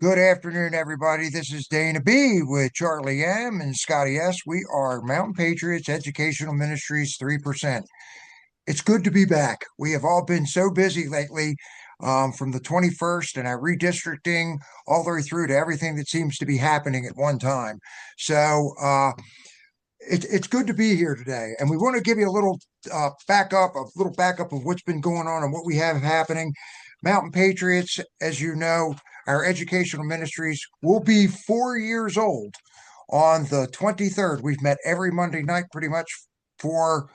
Good afternoon, everybody. This is Dana B with Charlie M and Scotty S. We are Mountain Patriots Educational Ministries 3%. It's good to be back. We have all been so busy lately, from the 21st and our redistricting all the way through to everything that seems to be happening at one time. So it's good to be here today. And we want to give you a little backup of what's been going on and what we have happening. Mountain Patriots, as you know, our educational ministries will be 4 years old on the 23rd. We've met every Monday night pretty much for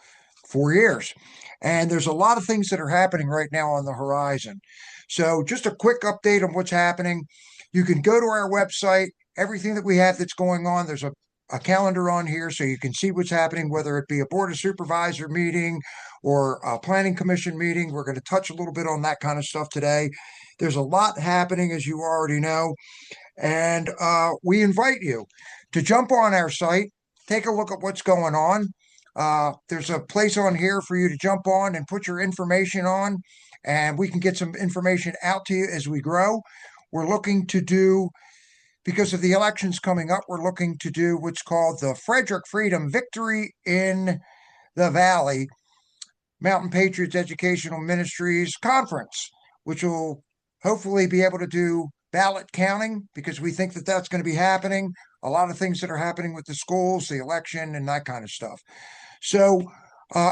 4 years. And there's a lot of things that are happening right now on the horizon. So just a quick update on what's happening. You can go to our website, everything that we have that's going on. There's a calendar on here so you can see what's happening, whether it be a board of supervisor meeting or a planning commission meeting. We're going to touch a little bit on that kind of stuff today. There's a lot happening, as you already know, and we invite you to jump on our site, take a look at what's going on. There's a place on here for you to jump on and put your information on, and we can get some information out to you as we grow. We're looking to do, because of the elections coming up, we're looking to do what's called the Frederick Freedom Victory in the Valley Mountain Patriots Educational Ministries Conference, which will hopefully be able to do ballot counting because we think that that's going to be happening. A lot of things that are happening with the schools, the election, and that kind of stuff. So,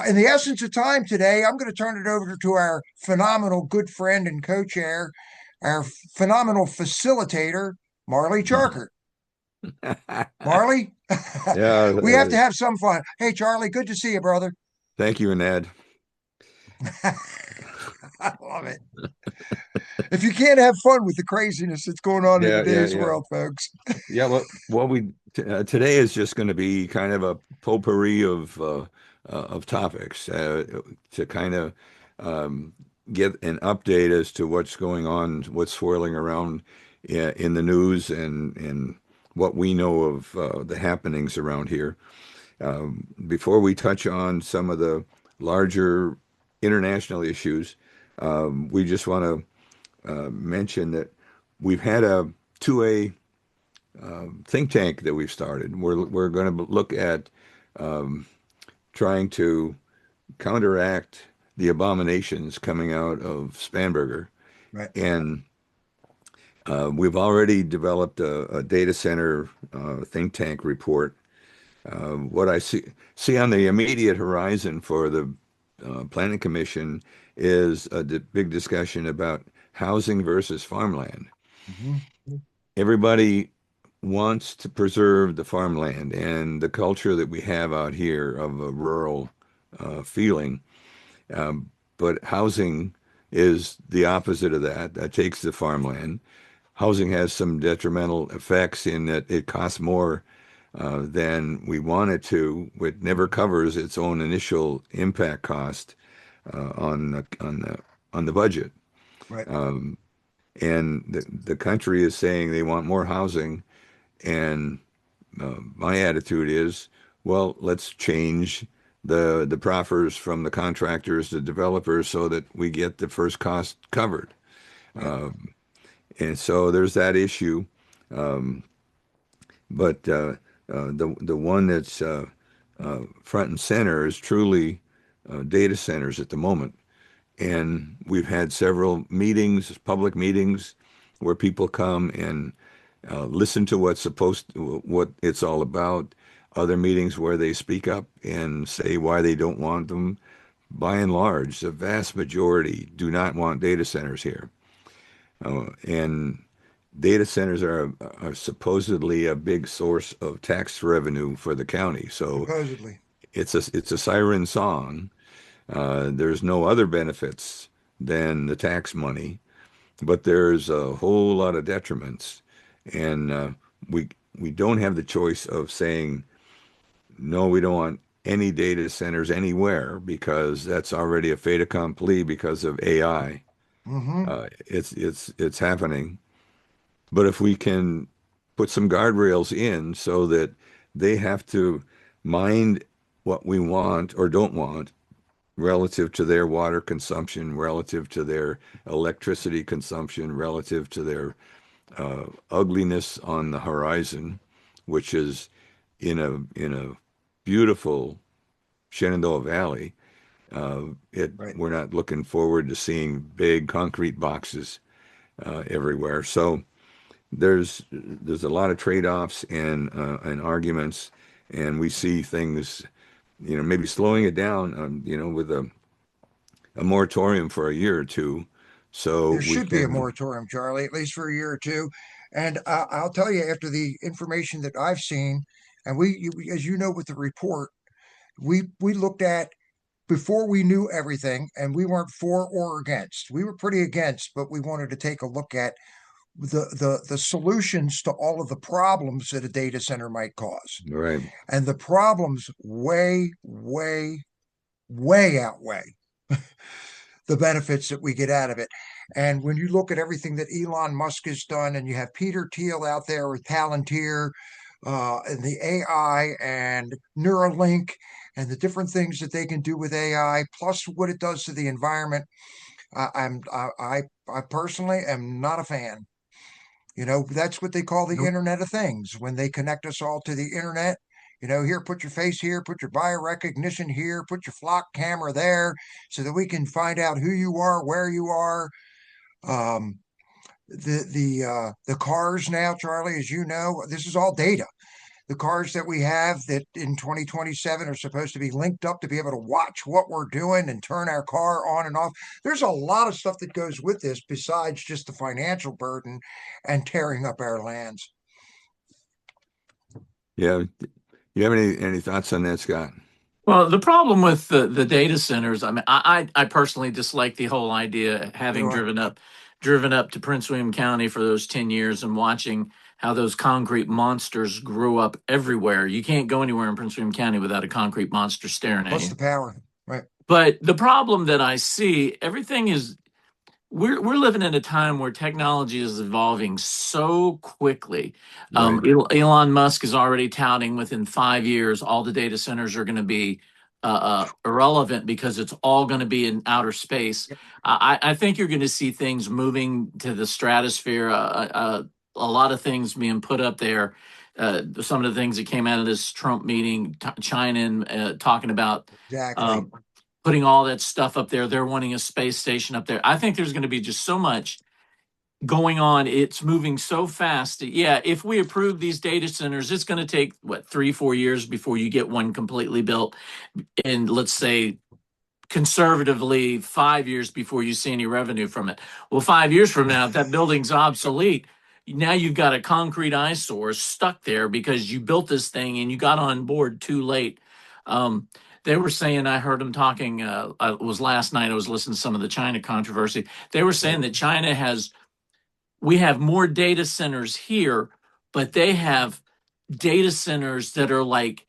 in the essence of time today, I'm going to turn it over to our phenomenal good friend and co-chair, our phenomenal facilitator, Marley Charkert. Marley, Yeah, we have to have some fun. Hey, Charlie, good to see you, brother. thank you, Ned. I love it. If you can't have fun with the craziness that's going on in Yeah, yeah, today's yeah. world, folks. Yeah, what we today is just going to be kind of a potpourri of topics to kind of um, get an update as to what's going on, what's swirling around in the news, and what we know of the happenings around here. Before we touch on some of the larger international issues, we just want to mention that we've had a 2A think tank that we've started. We're going to look at um, trying to counteract the abominations coming out of Spanberger, Right. and we've already developed a data center think tank report. What I see on the immediate horizon for the Planning Commission is a big discussion about housing versus farmland. Mhm. Everybody wants to preserve the farmland and the culture that we have out here of a rural feeling. But housing is the opposite of that. That takes the farmland. Housing has some detrimental effects in that it costs more than we want it to. It never covers its own initial impact cost on the budget. Right. Um, and the country is saying they want more housing, and my attitude is, well, let's change the proffers from the contractors to developers so that we get the first cost covered. Right. Um, and so there's that issue. Um, but the one that's front and center is truly data centers at the moment. And we've had several meetings, public meetings, where people come and listen to what it's all about. Other meetings where they speak up and say why they don't want them. By and large, the vast majority do not want data centers here. And data centers are supposedly a big source of tax revenue for the county. So Supposedly. it's a siren song. There's no other benefits than the tax money, but there's a whole lot of detriments, and we we don't have the choice of saying no, we don't want any data centers anywhere because that's already a fait accompli because of AI. Hmm. It's happening. But if we can put some guardrails in so that they have to mind what we want or don't want relative to their water consumption, relative to their electricity consumption, relative to their ugliness on the horizon, which is in a beautiful Shenandoah Valley. Right. We're not looking forward to seeing big concrete boxes everywhere. So there's a lot of trade-offs and arguments, and we see things, maybe slowing it down, with a moratorium for a year or two, so There we should be a can. moratorium, Charlie, at least for a year or two. And I'll tell you, after the information that I've seen, and as you know, with the report, we looked at before we knew everything, and we weren't for or against. We were pretty against, but we wanted to take a look at the solutions to all of the problems that a data center might cause. Right. And the problems way, way, way outweigh the benefits that we get out of it. And when you look at everything that Elon Musk has done, and you have Peter Thiel out there with Palantir, and the AI and Neuralink and the different things that they can do with AI, plus what it does to the environment, I personally am not a fan. That's what they call the Nope. Internet of Things. When they connect us all to the internet, here, put your face here, put your biorecognition here, put your flock camera there, so that we can find out who you are, where you are. Um, the cars now, Charlie, as you know, this is all data. The cars that we have that in 2027 are supposed to be linked up to be able to watch what we're doing and turn our car on and off. There's a lot of stuff that goes with this besides just the financial burden and tearing up our lands. Yeah. You have any thoughts on that, Scott? Well, the problem with the data centers, I mean, I personally dislike the whole idea, You know having what? driven up to Prince William County for those 10 years and watching how those concrete monsters grew up everywhere. You can't go anywhere in Prince William County without a concrete monster staring at Plus you. the power, right? But the problem that I see, everything is we're living in a time where technology is evolving so quickly. Right. Elon Musk is already touting within 5 years, all the data centers are going to be irrelevant because it's all going to be in outer space. Yep. I think you're going to see things moving to the stratosphere. A lot of things being put up there. Some of the things that came out of this Trump meeting, China and talking about Exactly. putting all that stuff up there. They're wanting a space station up there. I think there's going to be just so much going on. It's moving so fast. Yeah, if we approve these data centers, it's going to take, what, 3-4 years before you get one completely built. And let's say conservatively 5 years before you see any revenue from it. Well, 5 years from now, if that building's obsolete, now you've got a concrete eyesore stuck there because you built this thing and you got on board too late. They were saying, I heard them talking, it was last night, I was listening to some of the China controversy. They were saying that we have more data centers here, but they have data centers that are like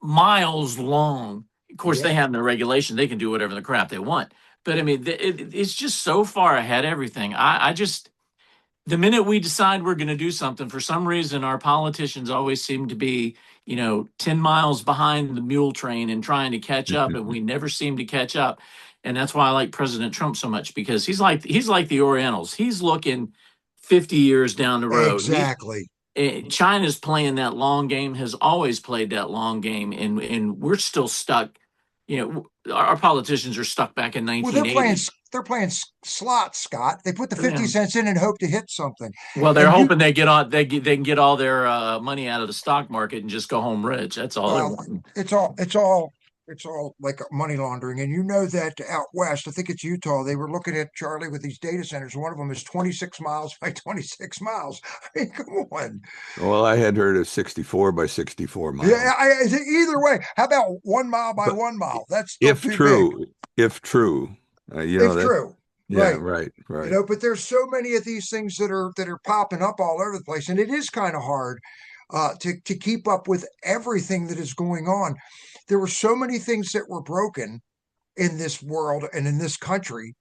miles long. Of course, Yeah. they have no regulation. They can do whatever the crap they want. But I mean, it's just so far ahead of everything. I just, the minute we decide we're going to do something, for some reason, our politicians always seem to be, 10 miles behind the mule train and trying to catch up, and we never seem to catch up. And that's why I like President Trump so much, because he's like the Orientals. He's looking 50 years down the road. Exactly. China's playing that long game, has always played that long game, and we're still stuck. Our politicians are stuck back in Well, 1980. they're playing slots, Scott. They put the 50 Yeah. cents in and hope to hit something. Well, they're And hoping they can get all their money out of the stock market and just go home rich. That's all they're well, wanting. it's all like money laundering. And you know that out west, I think it's Utah, they were looking at, Charlie, with these data centers. One of them is 26 miles by 26 miles. I mean, come on. Well, I had heard of 64 by 64 miles. Yeah, either way. How about 1 mile by But 1 mile? That's still if too big. true, if true, If true. yeah, Right. right. But there's so many of these things that are popping up all over the place, and it is kind of hard to keep up with everything that is going on. There were so many things that were broken in this world and in this country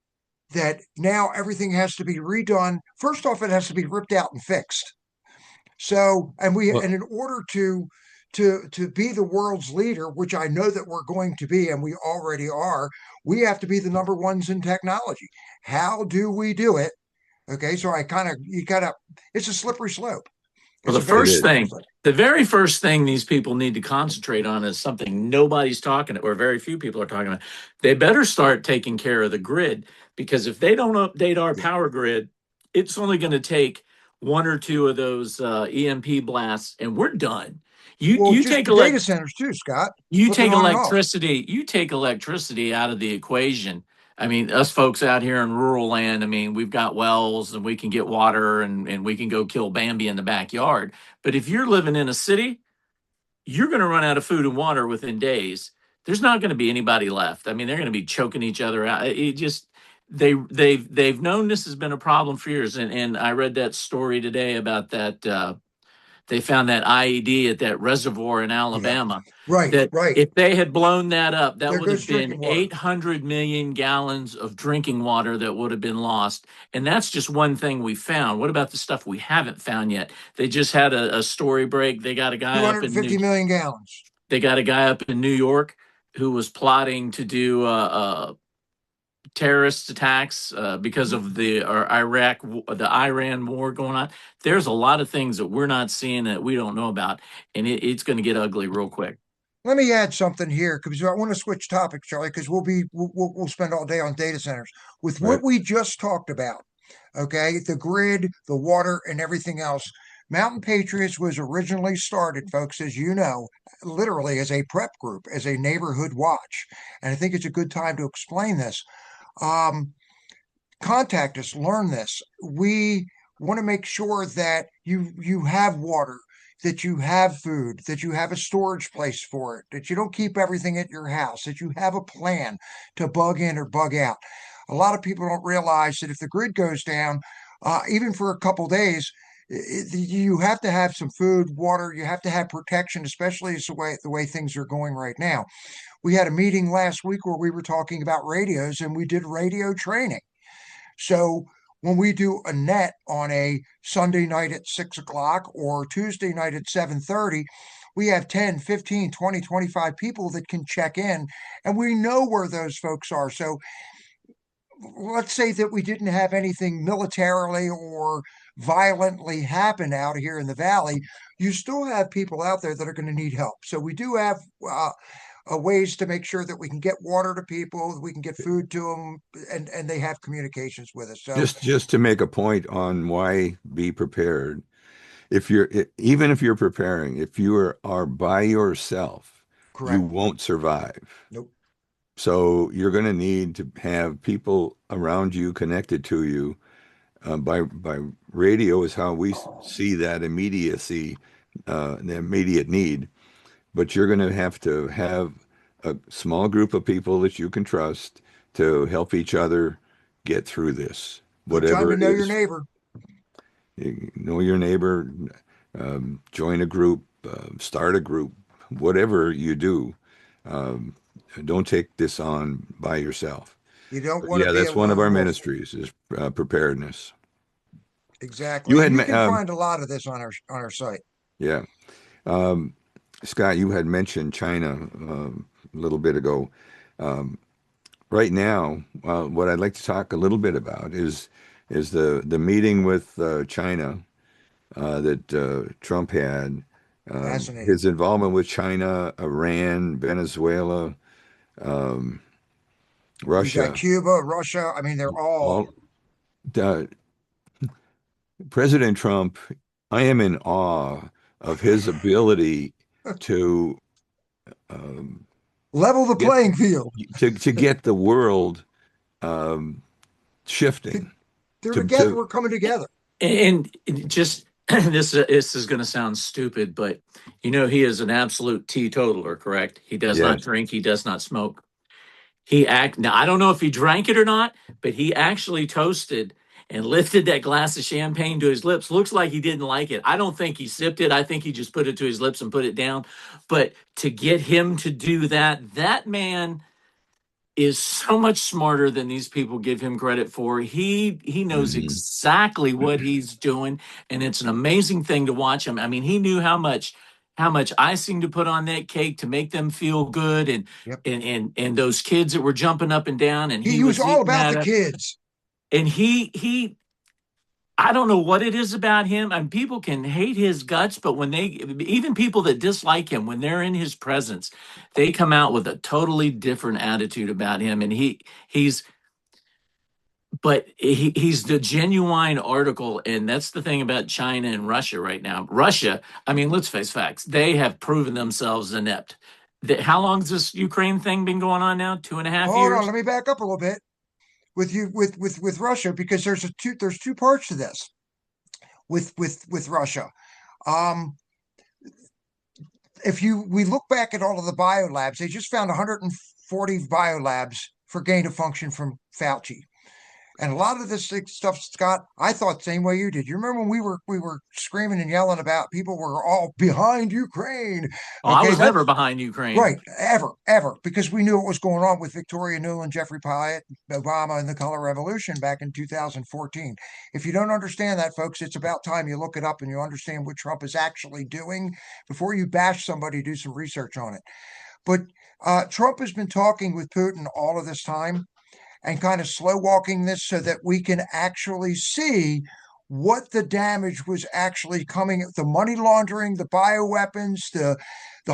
that now everything has to be redone. First off, it has to be ripped out and fixed. So, Well, and in order to be the world's leader, which I know that we're going to be, and we already are, we have to be the number ones in technology. How do we do it? Okay, so it's a slippery slope. Well, It's a very slippery slope. the very first thing these people need to concentrate on is something nobody's talking or very few people are talking about. They better start taking care of the grid, because if they don't update our power grid, it's only going to take one or two of those EMP blasts and we're done. Well, You just take the data centers too, Scott. you Flipping take on and off. electricity out of the equation. I mean, us folks out here in rural land, I mean, we've got wells and we can get water and we can go kill Bambi in the backyard. But if you're living in a city, you're going to run out of food and water within days. There's not going to be anybody left. I mean, they're going to be choking each other out. It just they've known this has been a problem for years. And I read that story today about that they found that IED at that reservoir in Yeah. Alabama. Right, That right. if they had blown that up, that There would have goes been drinking water. 800 million gallons of drinking water that would have been lost. And that's just one thing we found. What about the stuff we haven't found yet? They just had a story break. They got a guy up in 250 million gallons. They got a guy up in New York who was plotting to do terrorist attacks because of the Iran war going on. There's a lot of things that we're not seeing that we don't know about, and it's going to get ugly real quick. Let me add something here because I want to switch topics, Charlie, because we'll spend all day on data centers with what Right. we just talked about. Okay, the grid, the water, and everything else. Mountain Patriots was originally started, folks, as you know, literally as a prep group, as a neighborhood watch, and I think it's a good time to explain this. Contact us, learn this. We want to make sure that you have water, that you have food, that you have a storage place for it, that you don't keep everything at your house, that you have a plan to bug in or bug out. A lot of people don't realize that if the grid goes down, even for a couple days, you have to have some food, water. You have to have protection, especially as the way things are going right now. We had a meeting last week where we were talking about radios, and we did radio training. So when we do a net on a Sunday night at 6 o'clock or Tuesday night at 7:30, we have 10, 15, 20, 25 people that can check in, and we know where those folks are. So let's say that we didn't have anything militarily or violently happen out here in the valley, you still have people out there that are going to need help. So we do have ways to make sure that we can get water to people, we can get food to them, and they have communications with us. So Just to make a point on why be prepared. Even if you're preparing, if you are by yourself, you correct. won't survive. Nope. So you're going to need to have people around you connected to you. By radio is how we see that immediacy, the immediate need. But you're going to have a small group of people that you can trust to help each other get through this, Good time whatever to it know your is. neighbor. You know your neighbor, join a group, start a group, whatever you do. Don't take this on by yourself. You don't But want to yeah, be that's one of our alone. ministries is preparedness. Exactly. You And had, you can find a lot of this on our site. yeah. Scott, you had mentioned China a little bit ago. Right now, what I'd like to talk a little bit about is the meeting with China that Trump had. Fascinating. His involvement with China, Iran, Venezuela, You Russia. got Cuba, Russia. I mean, they're all Uh, President Trump, I am in awe of his ability to level the get playing field. to get the world shifting. They're To, together. to We're coming together. And just this is going to sound stupid, but he is an absolute teetotaler, correct? He does not yes, drink, he does not smoke. Now I don't know if he drank it or not, but he actually toasted and lifted that glass of champagne to his lips. Looks like he didn't like it. I don't think he sipped it. I think he just put it to his lips and put it down. But to get him to do that man is so much smarter than these people give him credit for. He knows mhm. exactly what he's doing, and it's an amazing thing to watch him. I mean, he knew how much icing to put on that cake to make them feel good, and Yep. and those kids that were jumping up and down, and He was all about the kids. and he I don't know what it is about him. And people can hate his guts, but when even people that dislike him, when they're in his presence, they come out with a totally different attitude about him. And he's the genuine article. And that's the thing about China and Russia right now. Russia, I mean, let's face facts. They have proven themselves inept. How long has this Ukraine thing been going on now? 2.5 Hold years? on, let me back up a little bit with Russia, because there's two parts to this with Russia. If we look back at all of the biolabs, they just found 140 biolabs for gain of function from Fauci. And a lot of this stuff, Scott, I thought the same way you did. You remember when we were screaming and yelling about people were all behind Ukraine? Oh, I was never behind Ukraine. Right, ever, because we knew what was going on with Victoria Nuland, Jeffrey Pyatt, Obama, and the Color Revolution back in 2014. If you don't understand that, folks, it's about time you look it up and you understand what Trump is actually doing. Before you bash somebody, do some research on it. But Trump has been talking with Putin all of this time and kind of slow walking this so that we can actually see what the damage was actually coming, the money laundering, the bioweapons, the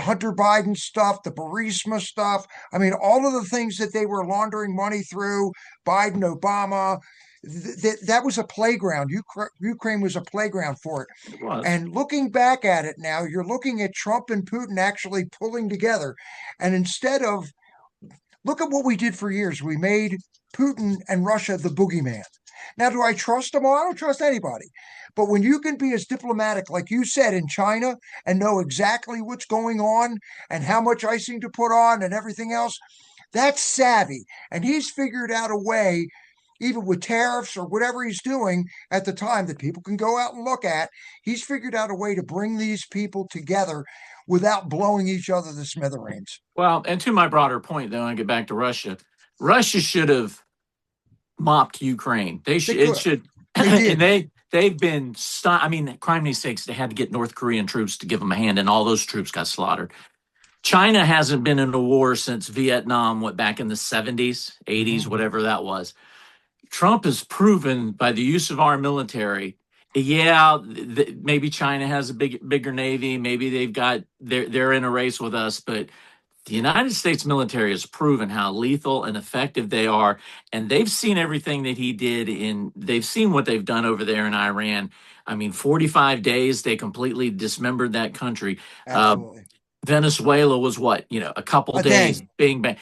Hunter Biden stuff, the Burisma stuff. I mean, all of the things that they were laundering money through, Biden, Obama, that was a playground. Ukraine was a playground for it. It was. And looking back at it now, you're looking at Trump and Putin actually pulling together. And instead of, look at what we did for years. We made Putin and Russia the boogeyman. Now, do I trust them all? I don't trust anybody. But when you can be as diplomatic, like you said, in China and know exactly what's going on and how much icing to put on and everything else, that's savvy. And he's figured out a way, even with tariffs or whatever he's doing at the time that people can go out and look at, he's figured out a way to bring these people together without blowing each other to smithereens. Well, and to my broader point, though, I get back to Russia. Russia should have mopped Ukraine. They should, and they've been. I mean, crime sakes, they had to get North Korean troops to give them a hand, and all those troops got slaughtered. China hasn't been in a war since Vietnam, back in the 70s, 80s, whatever that was. Trump has proven by the use of our military. Yeah, maybe China has a bigger navy. Maybe they're in a race with us, but the United States military has proven how lethal and effective they are, and they've seen everything that he did they've seen what they've done over there in Iran. I mean, 45 days, they completely dismembered that country. Absolutely. Venezuela was what, a couple days being bang.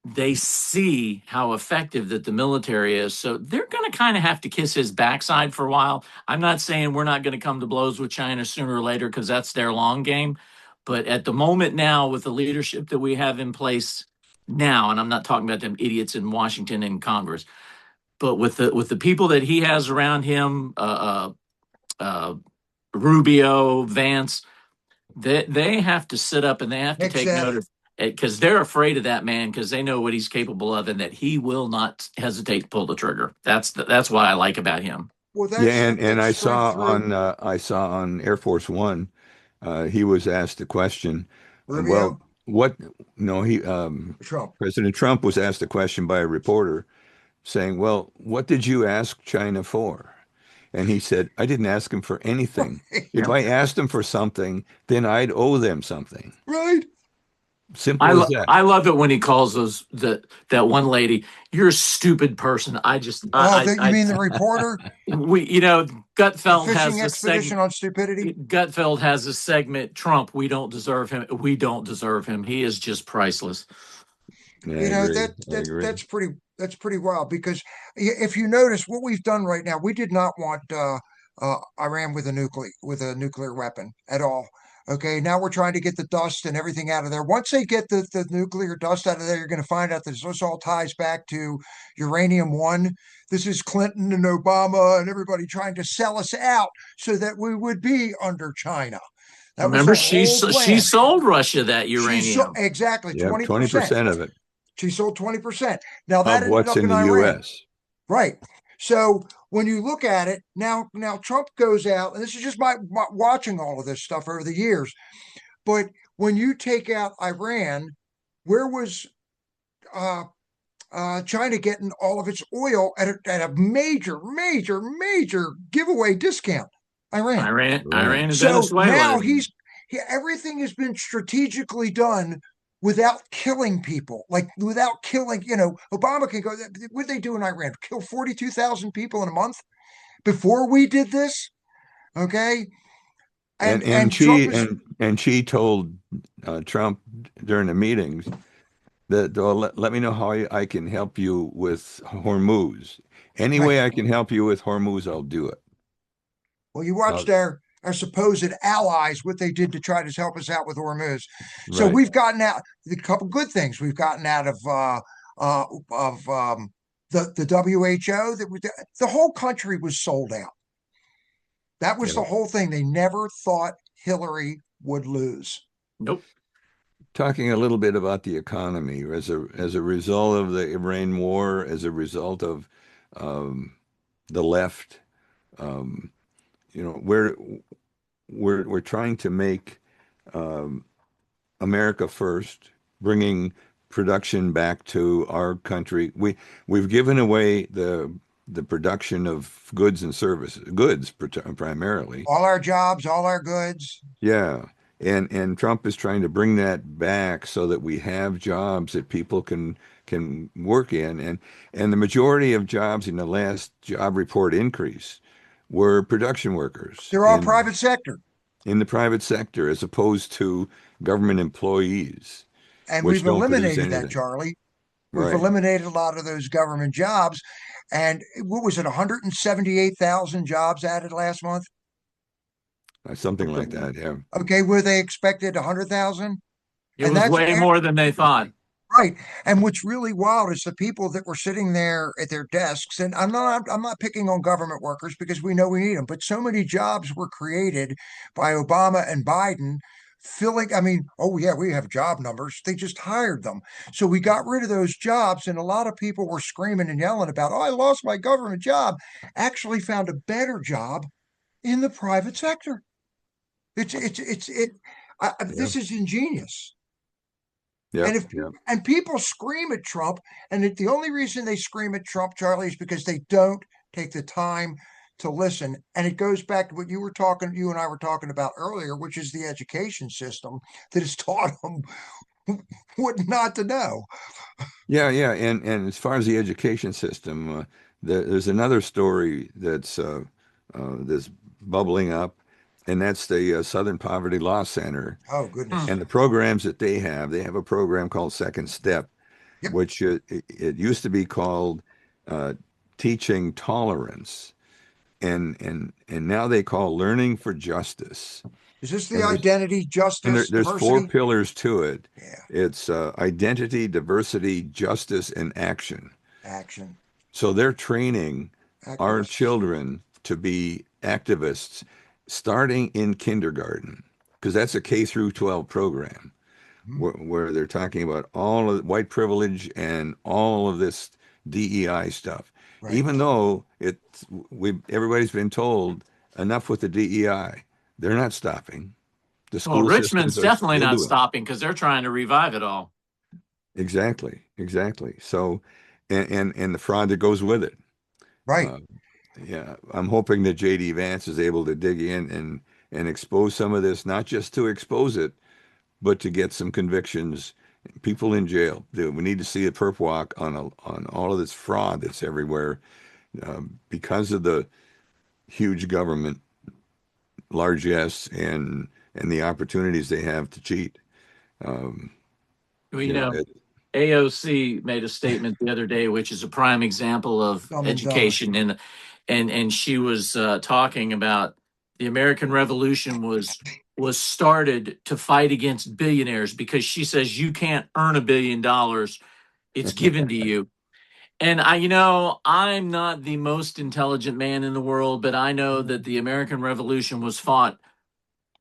They see how effective that the military is. So they're going to kind of have to kiss his backside for a while. I'm not saying we're not going to come to blows with China sooner or later, because that's their long game. But at the moment now, with the leadership that we have in place now, and I'm not talking about them idiots in Washington and Congress, but with the people that he has around him, Rubio, Vance, they have to sit up and they have to take notice, because they're afraid of that man, because they know what he's capable of and that he will not hesitate to pull the trigger. That's what I like about him. Well, and I saw on Air Force One, he was asked a question. Rubio? Trump. President Trump was asked a question by a reporter saying, well, what did you ask China for? And he said, I didn't ask him for anything. If I asked him for something, then I'd owe them something. Right. Simple as that. I love it when he calls that one lady, "You're a stupid person." You mean the reporter? Gutfeld has a segment on stupidity. Gutfeld has a segment. Trump, we don't deserve him. We don't deserve him. He is just priceless. Yeah, that's pretty wild, because if you notice what we've done right now, we did not want Iran with a nuclear weapon at all. Okay, now we're trying to get the dust and everything out of there. Once they get the nuclear dust out of there, you're going to find out that this all ties back to Uranium One. This is Clinton and Obama and everybody trying to sell us out so that we would be under China. Remember, she sold Russia that uranium. Exactly, 20%. 20% of it. She sold 20%. Now that of what's in the U.S. Right. So when you look at it now Trump goes out, and this is just my watching all of this stuff over the years. But when you take out Iran, where was China getting all of its oil at a major giveaway discount. Iran. Iran and So Venezuela. now everything has been strategically done without killing people, like without killing, Obama can go, what did they do in Iran? Kill 42,000 people in a month before we did this? Okay. And Trump is, And she told Trump during the meetings that let me know how I can help you with Hormuz. Any right. way I can help you with Hormuz, I'll do it. Well, you watched our supposed allies, what they did to try to help us out with Hormuz. So Right. we've gotten out a couple good things. We've gotten out of the WHO. The whole country was sold out. That was Yeah. the whole thing. They never thought Hillary would lose. Nope. Talking a little bit about the economy as a result of the Iran war, as a result of the left, we're trying to make America first, bringing production back to our country. We've given away the production of goods and services, primarily. All our jobs, all our goods. Yeah. And Trump is trying to bring that back so that we have jobs that people can work in. And the majority of jobs in the last job report increase were production workers. They're all private sector. In the private sector, as opposed to government employees. And which we've don't produce eliminated that, anything. Charlie. We've Right. eliminated a lot of those government jobs. And what was it, 178,000 jobs added last month? Something like that, yeah. Okay, where they expected 100,000? It And was that's way more than they thought. right. And what's really wild is the people that were sitting there at their desks. And I'm not picking on government workers because we know we need them, but so many jobs were created by Obama and Biden filling. I mean, oh yeah, we have job numbers. They just hired them. So we got rid of those jobs, and a lot of people were screaming and yelling about, oh, I lost my government job. Actually found a better job in the private sector. This is ingenious. Yeah, And yeah. and people scream at Trump, and the only reason they scream at Trump, Charlie, is because they don't take the time to listen. And it goes back to what you and I were talking about earlier, which is the education system that has taught them what not to know. Yeah, yeah. And as far as the education system, there's another story that's bubbling up, and that's the Southern Poverty Law Center. Oh goodness! And the programs that they have a program called Second Step, Yep. which it used to be called Teaching Tolerance, and now they call Learning for Justice. Is this the And identity, justice, there's diversity? 4 pillars to it. Yeah. It's identity, diversity, justice, and action. Action. So they're training our Activists. children to be activists starting in kindergarten, because that's a K through 12 program where they're talking about all of white privilege and all of this DEI stuff. Right. Even though everybody's been told enough with the DEI, they're not stopping. The Well, school Richmond's systems are definitely still not doing it. stopping because they're trying to revive it all. Exactly. So, and the fraud that goes with it. Right. Yeah, I'm hoping that JD Vance is able to dig in and expose some of this, not just to expose it, but to get some convictions, people in jail. We need to see a perp walk on all of this fraud that's everywhere because of the huge government largesse and the opportunities they have to cheat. Well, AOC made a statement the other day, which is a prime example of education, and she was talking about the American Revolution was started to fight against billionaires because she says you can't earn $1 billion; it's given to you. And I'm not the most intelligent man in the world, but I know that the American Revolution was fought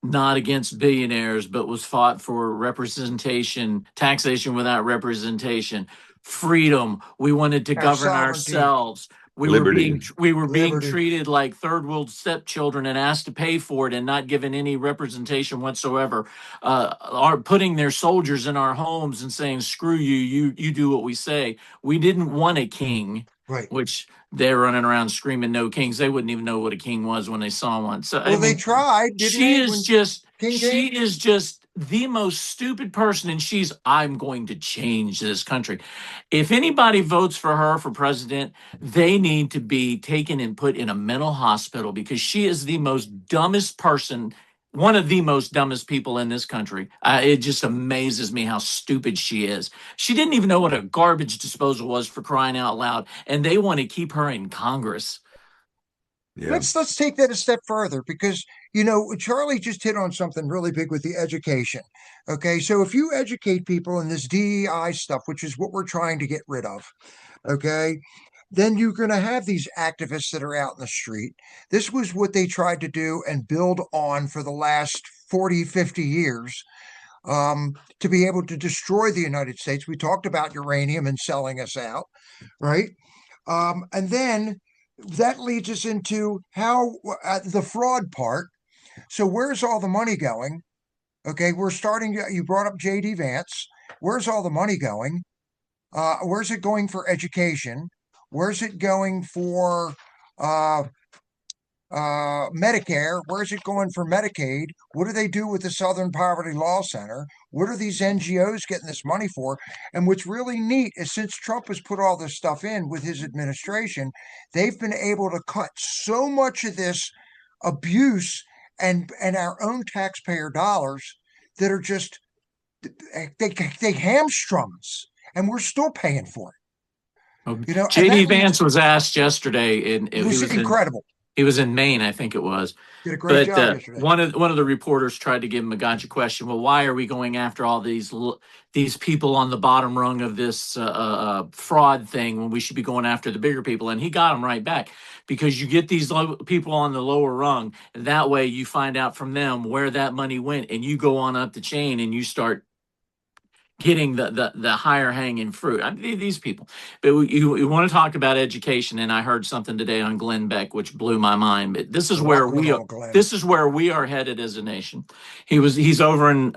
not against billionaires, but was fought for representation, taxation without representation, freedom. We wanted to govern sovereignty. ourselves, Liberty. We were being Liberty. treated like third world stepchildren and asked to pay for it and not given any representation whatsoever. Are putting their soldiers in our homes and saying, "Screw you, you do what we say." We didn't want a king, Right. which they're running around screaming no kings. They wouldn't even know what a king was when they saw one. So Well, I they mean, tried, didn't she they? is When just King she came? is just the most stupid person, and I'm going to change this country. If anybody votes for her for president, they need to be taken and put in a mental hospital because she is the most dumbest person, one of the most dumbest people in this country. It just amazes me how stupid she is. She didn't even know what a garbage disposal was, for crying out loud, and they want to keep her in Congress. Yeah. Let's take that a step further because Charlie just hit on something really big with the education. Okay, so if you educate people in this DEI stuff, which is what we're trying to get rid of, okay, then you're going to have these activists that are out in the street. This was what they tried to do and build on for the last 40, 50 years, to be able to destroy the United States. We talked about uranium and selling us out, right? And then that leads us into how the fraud part. So where's all the money going? Okay, we're starting. You brought up JD Vance. Where's all the money going? Where's it going for education? Where's it going for uh, Medicare? Where's it going for Medicaid? What do they do with the Southern Poverty Law Center? What are these NGOs getting this money for? And what's really neat is since Trump has put all this stuff in with his administration, they've been able to cut so much of this abuse and our own taxpayer dollars that are just they hamstrung us, and we're still paying for it. And JD Vance was asked yesterday, and it was incredible. He was in Maine, I think it was. Did a great job yesterday. One of the reporters tried to give him a gotcha question. Well, why are we going after all these people on the bottom rung of this fraud thing when we should be going after the bigger people? And he got him right back, because you get these people on the lower rung, and that way you find out from them where that money went, and you go on up the chain and you start getting the higher hanging fruit. I mean, these people. But you want to talk about education, and I heard something today on Glenn Beck which blew my mind. But this is where we are headed as a nation. He's over in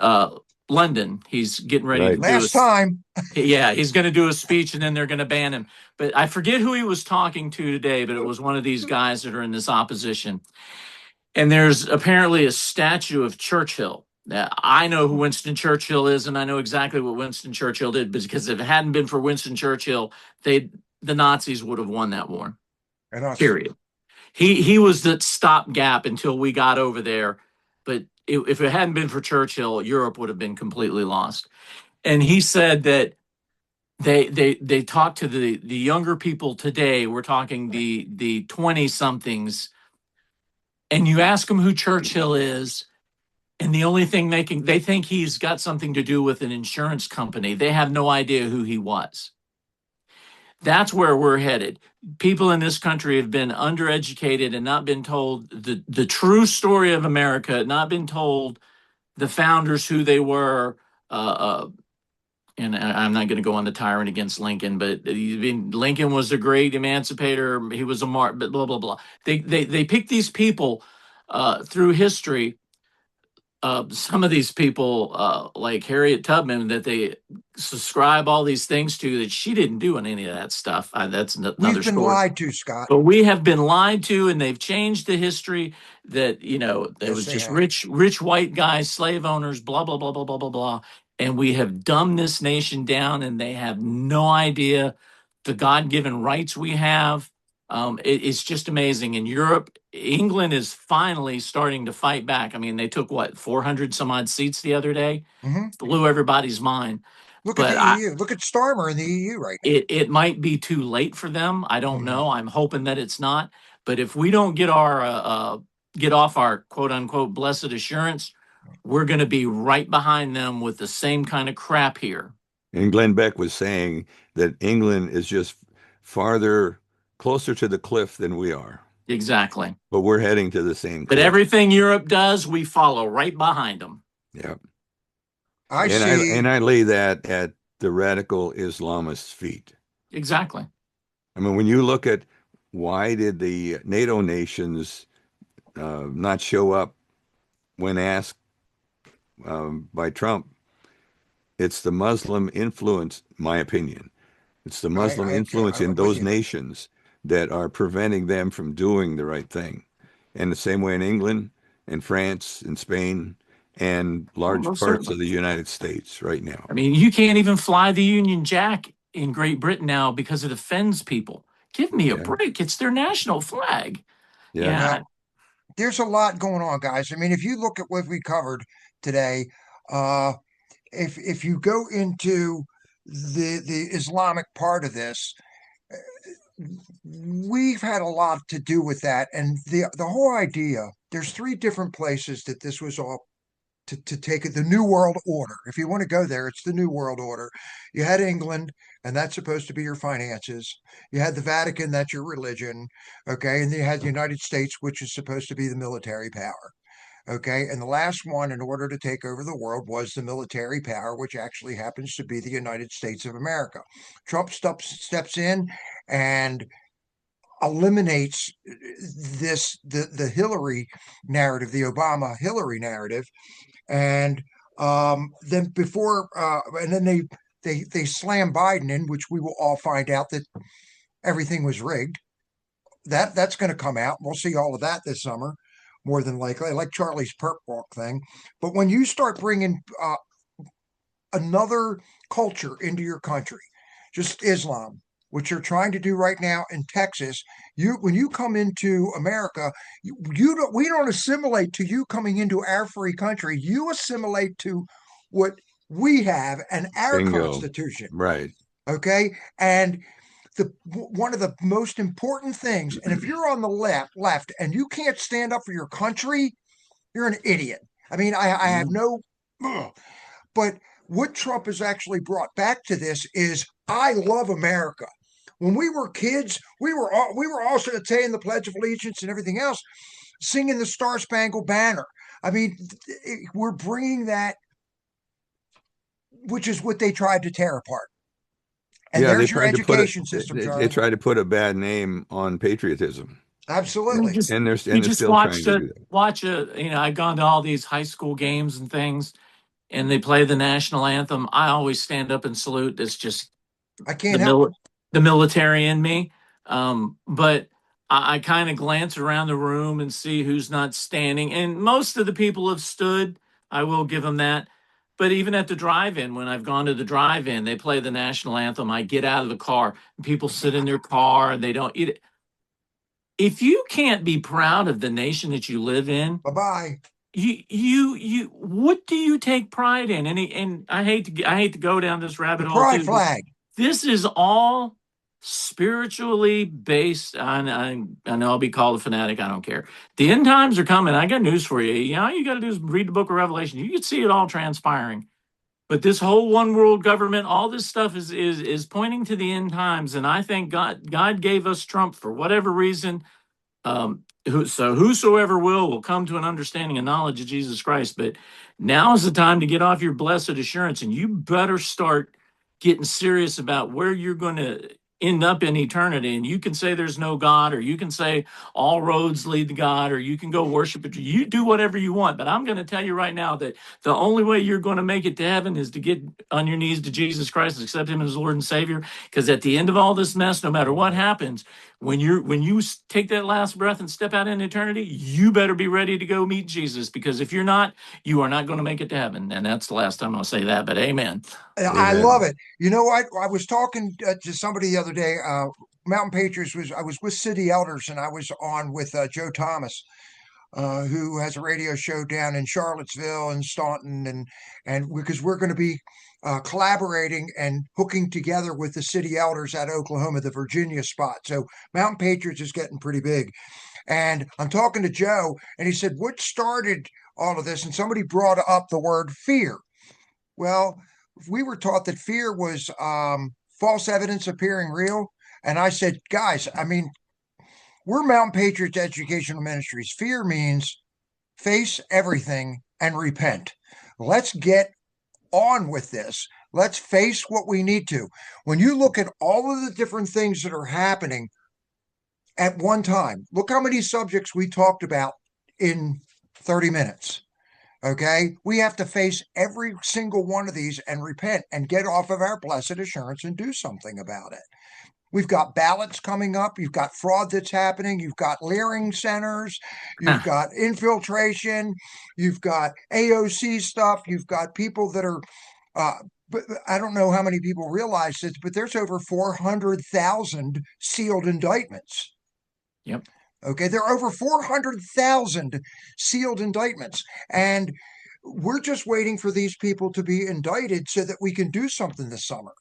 London. He's getting ready to last time. Yeah, he's going to do a speech, and then they're going to ban him. But I forget who he was talking to today, but it was one of these guys that are in this opposition. And there's apparently a statue of Churchill. Now, I know who Winston Churchill is, and I know exactly what Winston Churchill did, because if it hadn't been for Winston Churchill, the Nazis would have won that war. Period. He was the stopgap until we got over there. But if it hadn't been for Churchill, Europe would have been completely lost. And he said that they talk to the younger people today. We're talking the 20-somethings, and you ask them who Churchill is, and the only thing they think he's got something to do with an insurance company. They have no idea who he was. That's where we're headed. People in this country have been undereducated and not been told the true story of America, not been told the founders, who they were. And I'm not going to go on the tyrant against Lincoln, but Lincoln was a great emancipator. He was a martyr, but blah, blah, blah. They pick these people through history. Some of these people, like Harriet Tubman, that they subscribe all these things to, that she didn't do any of that stuff. That's another story. We've been lied to, Scott. But we have been lied to, and they've changed the history. That there was just rich white guys, slave owners, blah blah blah blah blah blah blah, and we have dumbed this nation down, and they have no idea the God-given rights we have. It's just amazing. In Europe, England is finally starting to fight back. I mean, they took 400 some odd seats the other day. Blew everybody's mind. Look at the EU. Look at Starmer in the EU right now. It might be too late for them. I don't know. I'm hoping that it's not. But if we don't get off our quote unquote blessed assurance, we're going to be right behind them with the same kind of crap here. And Glenn Beck was saying that England is just closer to the cliff than we are. Exactly. But we're heading to the same cliff. But everything Europe does, we follow right behind them. Yeah. I see. And I lay that at the radical Islamists' feet. Exactly. I mean, when you look at why did the NATO nations not show up when asked by Trump? It's the Muslim influence, my opinion. It's the Muslim influence in I'm with those you. nations that are preventing them from doing the right thing. And the same way in England and France and Spain and Well, large most parts of certainly. the United States right now. I mean, you can't even fly the Union Jack in Great Britain now because it offends people. Give me a Yeah. break. It's their national flag. Yeah. Yeah. Well, there's a lot going on, guys. I mean, if you look at what we covered today, uh, if you go into the Islamic part of this, we've had a lot to do with that. And the whole idea, there's three different places that this was all to take it. The New World Order. If you want to go there, it's the New World Order. You had England, and that's supposed to be your finances. You had the Vatican, that's your religion. Okay. And then you had the United States, which is supposed to be the military power. Okay. And the last one, in order to take over the world, was the military power, which actually happens to be the United States of America. Trump steps in and eliminates the Hillary narrative, the Obama Hillary narrative, and then they slam Biden in, which we will all find out that everything was rigged. That's going to come out. We'll see all of that this summer, more than likely, like Charlie's perp walk thing. But when you start bringing another culture into your country, just Islam, which you're trying to do right now in Texas, when you come into America, we don't assimilate to you coming into our free country. You assimilate to what we have and our Bingo. Constitution. Right. Okay, and one of the most important things, and if you're on the left and you can't stand up for your country, you're an idiot. I mean, I have no, but what Trump has actually brought back to this is I love America. When we were kids, we were also saying the Pledge of Allegiance and everything else, singing the Star Spangled Banner. I mean, we're bringing that, which is what they tried to tear apart. And Yeah, there's your education system, they Charlie. tried to put a bad name on patriotism. Absolutely. And they're You just still trying to do that. watch I've gone to all these high school games and things, and they play the national anthem. I always stand up and salute. It's just I can't help it. the military in me. But I kind of glance around the room and see who's not standing. And most of the people have stood. I will give them that. But even at the drive-in, when I've gone to the drive-in, they play the national anthem. I get out of the car, and people sit in their car and they don't eat it. If you can't be proud of the nation that you live in, Bye-bye. you what do you take pride in? And I hate to go down this rabbit The hole pride too. flag. This is all spiritually based on. I know I'll be called a fanatic. I don't care. The end times are coming. I got news for you. You know, all you got to do is read the book of Revelation. You can see it all transpiring. But this whole one world government, all this stuff is pointing to the end times. And I think God gave us Trump for whatever reason. So whosoever will come to an understanding and knowledge of Jesus Christ. But now is the time to get off your blessed assurance, and you better start getting serious about where you're going to end up in eternity. And you can say there's no God, or you can say all roads lead to God, or you can go worship it. You do whatever you want. But I'm going to tell you right now that the only way you're going to make it to heaven is to get on your knees to Jesus Christ and accept him as Lord and Savior. Because at the end of all this mess, no matter what happens, when you take that last breath and step out in eternity, you better be ready to go meet Jesus, because if you're not, you are not going to make it to heaven. And that's the last time I'll say that, but amen. I love it. You know what? I was talking to somebody the other day. Mountain Patriots I was with city elders, and I was on with Joe Thomas, who has a radio show down in Charlottesville and Staunton, and because we're going to be collaborating and hooking together with the city elders at Oklahoma, the Virginia spot. So Mountain Patriots is getting pretty big. And I'm talking to Joe, and he said, what started all of this? And somebody brought up the word fear. Well, we were taught that fear was false evidence appearing real. And I said, guys, I mean, we're Mountain Patriots Educational Ministries. Fear means face everything and repent. Let's get on with this. Let's face what we need to. When you look at all of the different things that are happening, at one time. Look how many subjects we talked about in 30 minutes. Okay. We have to face every single one of these and repent and get off of our blessed assurance and do something about it. We've got ballots coming up. You've got fraud that's happening. You've got leering centers. You've got infiltration. You've got AOC stuff. You've got people that are, but I don't know how many people realize this, but there's over 400,000 sealed indictments. Yep. Okay. There are over 400,000 sealed indictments. And we're just waiting for these people to be indicted so that we can do something this summer.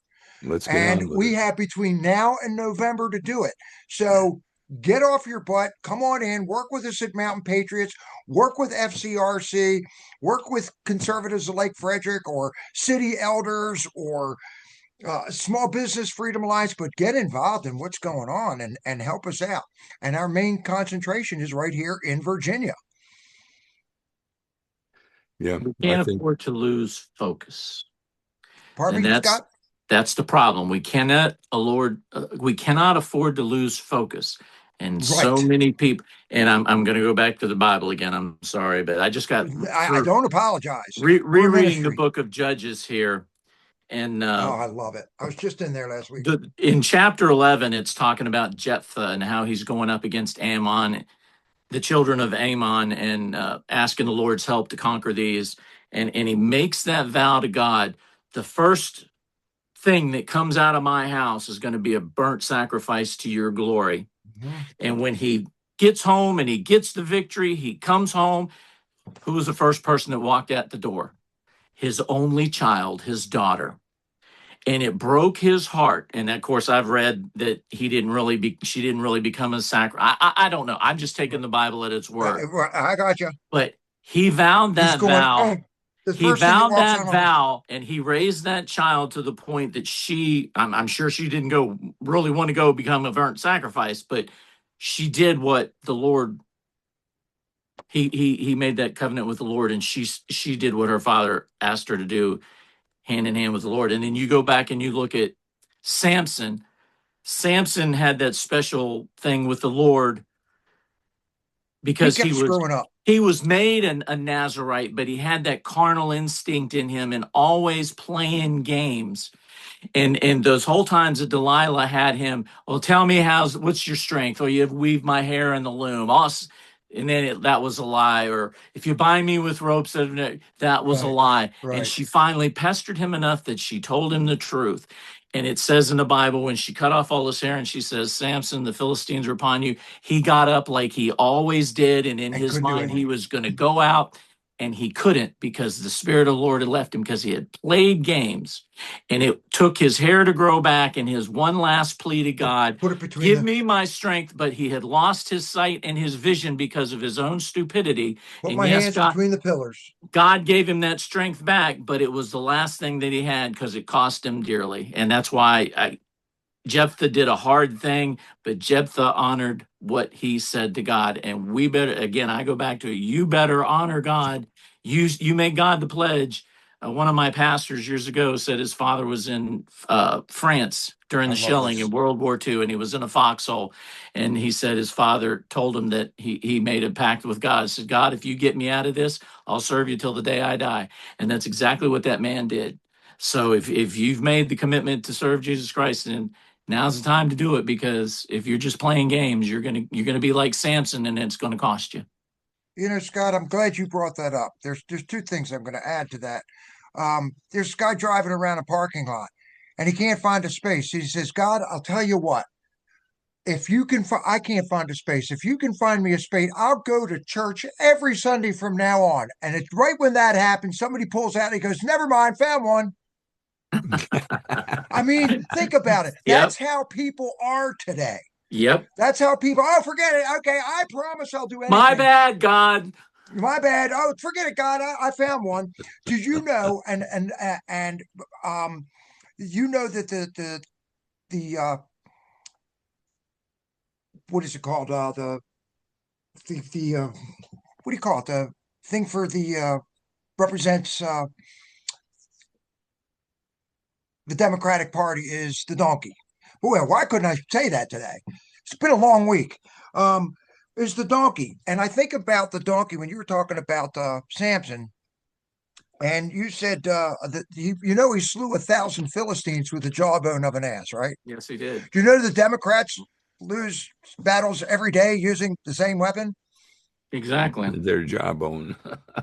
Let's get And on with we it. have between now and November to do it. So get off your butt, come on in, work with us at Mountain Patriots, work with FCRC, work with conservatives of Lake Frederick or city elders or Small Business Freedom Alliance, but get involved in what's going on and help us out. And our main concentration is right here in Virginia. Yeah, We I can't think afford to lose focus. Pardon And me, Scott? that's the problem. We cannot afford to lose focus. And so Right. many people, and I'm going to go back to the Bible again. I'm sorry, but I just got I don't apologize. We're a rereading the ministry. book of Judges here. And Oh, I love it. I was just in there last week. in chapter 11, it's talking about Jephthah and how he's going up against Ammon, the children of Ammon, and asking the Lord's help to conquer these. And he makes that vow to God. The first thing that comes out of my house is going to be a burnt sacrifice to your glory. Mm-hmm. And when he gets home and he gets the victory, he comes home. Who was the first person that walked out the door? His only child, his daughter. And it broke his heart. And of course, I've read that she didn't really become a sacrifice. I don't know. I'm just taking the Bible at its word. I got you. But he vowed He's that going, vow. the He first thing that vowed walks that out on vow, and he raised that child to the point that I'm sure she didn't really want to go become a burnt sacrifice, but she did what the Lord, he made that covenant with the Lord, and she did what her father asked her to do, hand in hand with the Lord. And then you go back and you look at Samson. Samson had that special thing with the Lord because kept screwing up. he was made a Nazarite, but he had that carnal instinct in him and always playing games. And those whole times that Delilah had him, well, tell me what's your strength? Or you've weaved my hair in the loom. And then that was a lie. Or if you bind me with ropes, that was a lie. Right. And she finally pestered him enough that she told him the truth. And it says in the Bible, when she cut off all his hair and she says, Samson, the Philistines are upon you, he got up like he always did. And in his mind, he was going to go out, and he couldn't because the Spirit of the Lord had left him because he had played games. And it took his hair to grow back, and his one last plea to God, put it between give me my strength. But he had lost his sight and his vision because of his own stupidity. Put and my yes, hands God, between the pillars. God gave him that strength back, but it was the last thing that he had because it cost him dearly. And that's why Jephthah did a hard thing, but Jephthah honored what he said to God. And we better, again, I go back to it, you better honor God. You make God the pledge. One of my pastors years ago said his father was in France during the shelling in World War II, and he was in a foxhole. And he said his father told him that he made a pact with God. He said, God, if you get me out of this, I'll serve you till the day I die. And that's exactly what that man did. So if you've made the commitment to serve Jesus Christ, and now's the time to do it, because if you're just playing games, you're gonna be like Samson, and it's gonna cost you. You know, Scott, I'm glad you brought that up. There's two things I'm going to add to that. There's a guy driving around a parking lot, and he can't find a space. He says, God, I'll tell you what. If you can, I can't find a space. If you can find me a space, I'll go to church every Sunday from now on. And it's right when that happens, somebody pulls out and he goes, never mind, found one. I mean, think about it. That's how people are today. Yep. That's how people, oh, forget it. Okay, I promise I'll do anything. My bad, God. My bad. Oh, forget it, God. I found one. Did you know? And you know that the what is it called? The what do you call it? The thing for the represents the Democratic Party is the donkey. Well, why couldn't I say that today? it's been a long week. Is the donkey. And I think about the donkey when you were talking about Samson, and you said that he slew 1,000 Philistines with the jawbone of an ass, right? Yes, he did. Do you know the Democrats lose battles every day using the same weapon? Exactly. Their jawbone.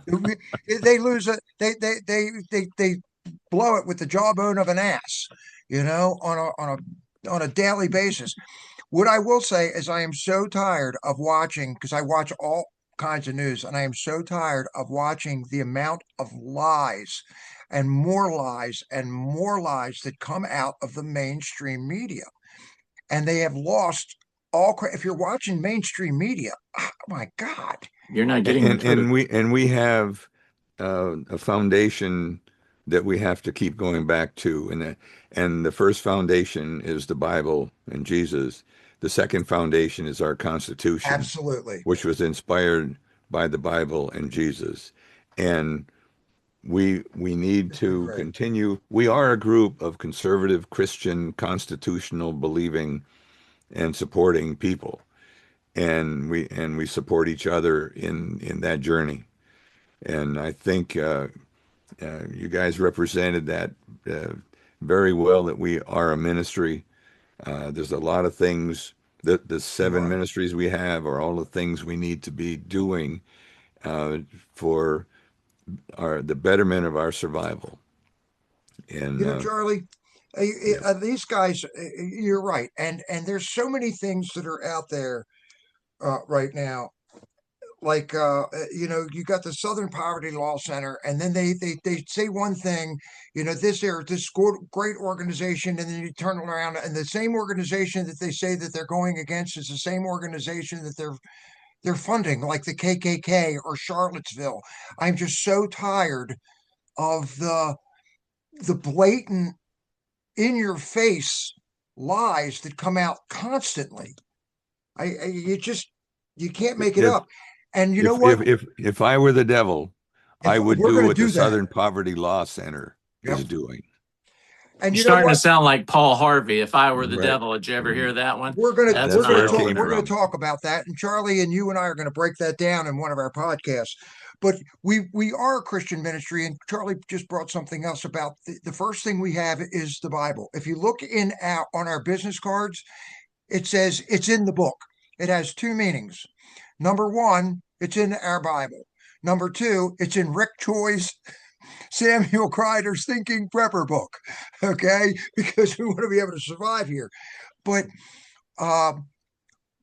They lose it. They blow it with the jawbone of an ass, on a daily basis. What I will say is I am so tired of watching, because I watch all kinds of news, and I am so tired of watching the amount of lies and more lies and more lies that come out of the mainstream media. And they have lost if you're watching mainstream media, oh my God. You're not getting the truth. And we have a foundation that we have to keep going back to, and the first foundation is the Bible and Jesus. The second foundation is our Constitution, Absolutely, which was inspired by the Bible and Jesus. And we need to continue. We are a group of conservative, Christian, constitutional believing and supporting people. And we support each other in that journey. And I think you guys represented that very well, that we are a ministry. There's a lot of things that the 7 ministries we have are all the things we need to be doing for the betterment of our survival. And Charlie, these guys, you're right, and there's so many things that are out there right now. Like you got the Southern Poverty Law Center, and then they say one thing, this great organization, and then you turn around and the same organization that they say that they're going against is the same organization that they're funding, like the KKK or Charlottesville. I'm just so tired of the blatant, in your face lies that come out constantly. You can't make it up. And you know what? If I were the devil, I would do what the Southern Poverty Law Center is doing. And you're starting to sound like Paul Harvey. If I were the devil, did you ever hear that one? We're going to talk about that, and Charlie and you and I are going to break that down in one of our podcasts. But we are a Christian ministry, and Charlie just brought something else about the first thing we have is the Bible. If you look on our business cards, it says it's in the book. It has 2 meanings. Number 1, it's in our Bible. Number 2, it's in Rick Choi's Samuel Kreider's Thinking Prepper book. Okay, because we want to be able to survive here. But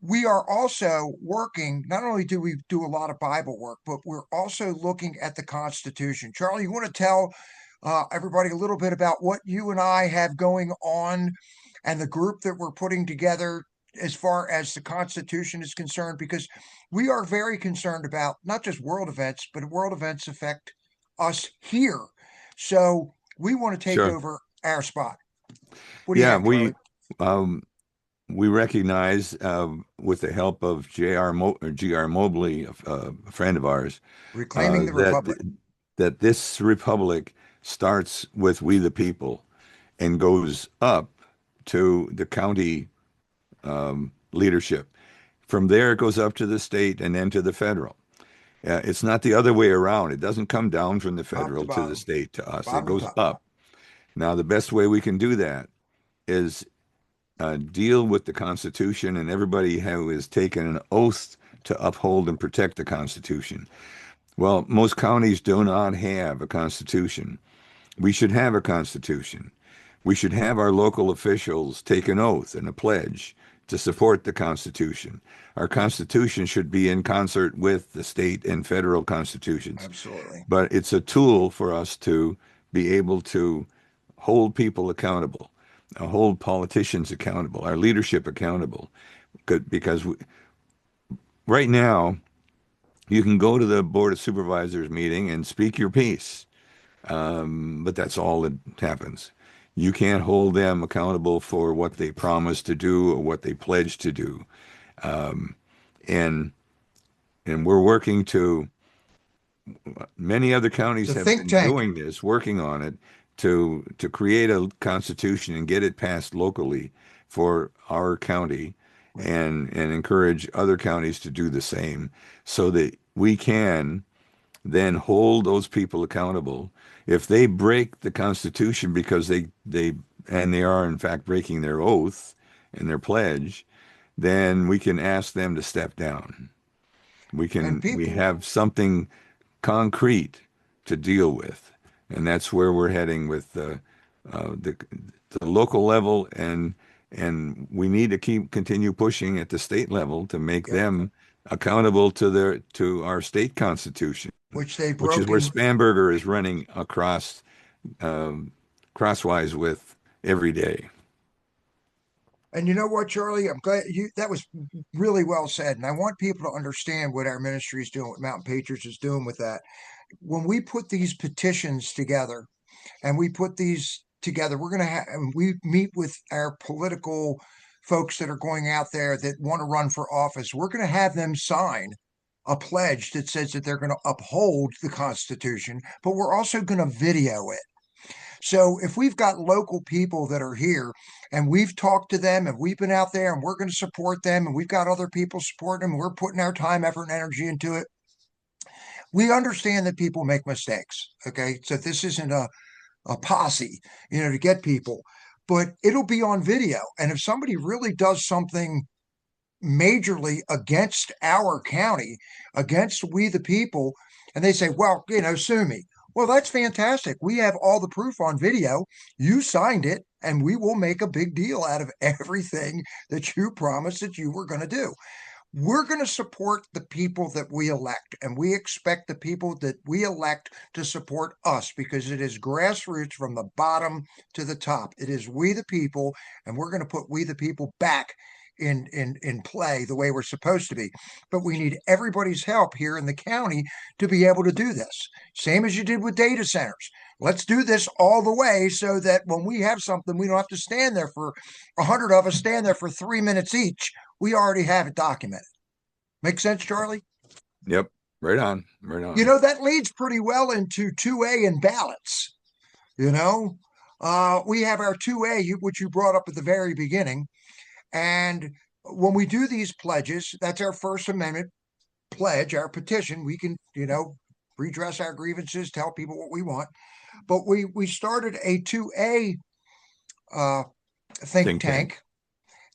we are also working, not only do we do a lot of Bible work, but we're also looking at the Constitution. Charlie, you want to tell everybody a little bit about what you and I have going on and the group that we're putting together as far as the Constitution is concerned? Because we are very concerned about not just world events, but world events affect us here. So we want to take over our spot. What do you think, we recognize, with the help of G.R. Mobley, a friend of ours, Reclaiming the Republic, that this republic starts with we the people and goes up to the county leadership. From there, it goes up to the state and then to the federal. It's not the other way around. It doesn't come down from the federal to the state to us. It goes up. Now, the best way we can do that is deal with the Constitution and everybody who has taken an oath to uphold and protect the Constitution. Well, most counties do not have a Constitution. We should have a Constitution. We should have our local officials take an oath and a pledge to support the Constitution. Our Constitution should be in concert with the state and federal constitutions. Absolutely. But it's a tool for us to be able to hold people accountable, hold politicians accountable, our leadership accountable. Because right now, you can go to the Board of Supervisors meeting and speak your piece, but that's all that happens. You can't hold them accountable for what they promised to do or what they pledged to do. And we're working to, many other counties have been doing this, working on it, to create a constitution and get it passed locally for our county. and encourage other counties to do the same so that we can then hold those people accountable. If they break the Constitution because they are in fact breaking their oath and their pledge, then we can ask them to step down. And We people, have something concrete to deal with, and that's where we're heading with the local level, and we need to continue pushing at the state level to make yep, them accountable to our state constitution, which they've which is where broken. Spanberger is running across crosswise with every day. And you know what, Charlie? I'm glad that was really well said. And I want people to understand what our ministry is doing, what Mountain Patriots is doing with that. When we put these petitions together and we put these together, we're going to have, we meet with our political folks that are going out there that want to run for office. We're going to have them sign a pledge that says that they're going to uphold the Constitution, but we're also going to video it. So if we've got local people that are here and we've talked to them and we've been out there and we're going to support them and we've got other people supporting them, we're putting our time, effort, and energy into it. We understand that people make mistakes. Okay. So this isn't a posse, to get people, but it'll be on video. And if somebody really does something majorly against our county, against we the people, and they say, well, sue me. Well, that's fantastic. We have all the proof on video. You signed it, and we will make a big deal out of everything that you promised that you were going to do. We're going to support the people that we elect, and we expect the people that we elect to support us because it is grassroots from the bottom to the top. It is we the people, and we're going to put we the people back in play the way we're supposed to be. But we need everybody's help here in the county to be able to do this. Same as you did with data centers. Let's do this all the way so that when we have something, we don't have to stand there for 100 of us stand there for 3 minutes each. We already have it documented. Make sense, Charlie? Yep. Right on. Right on. That leads pretty well into 2A and ballots. We have our 2A, which you brought up at the very beginning. And when we do these pledges, that's our First Amendment pledge, our petition. We can, redress our grievances, tell people what we want. But we started a 2A think tank.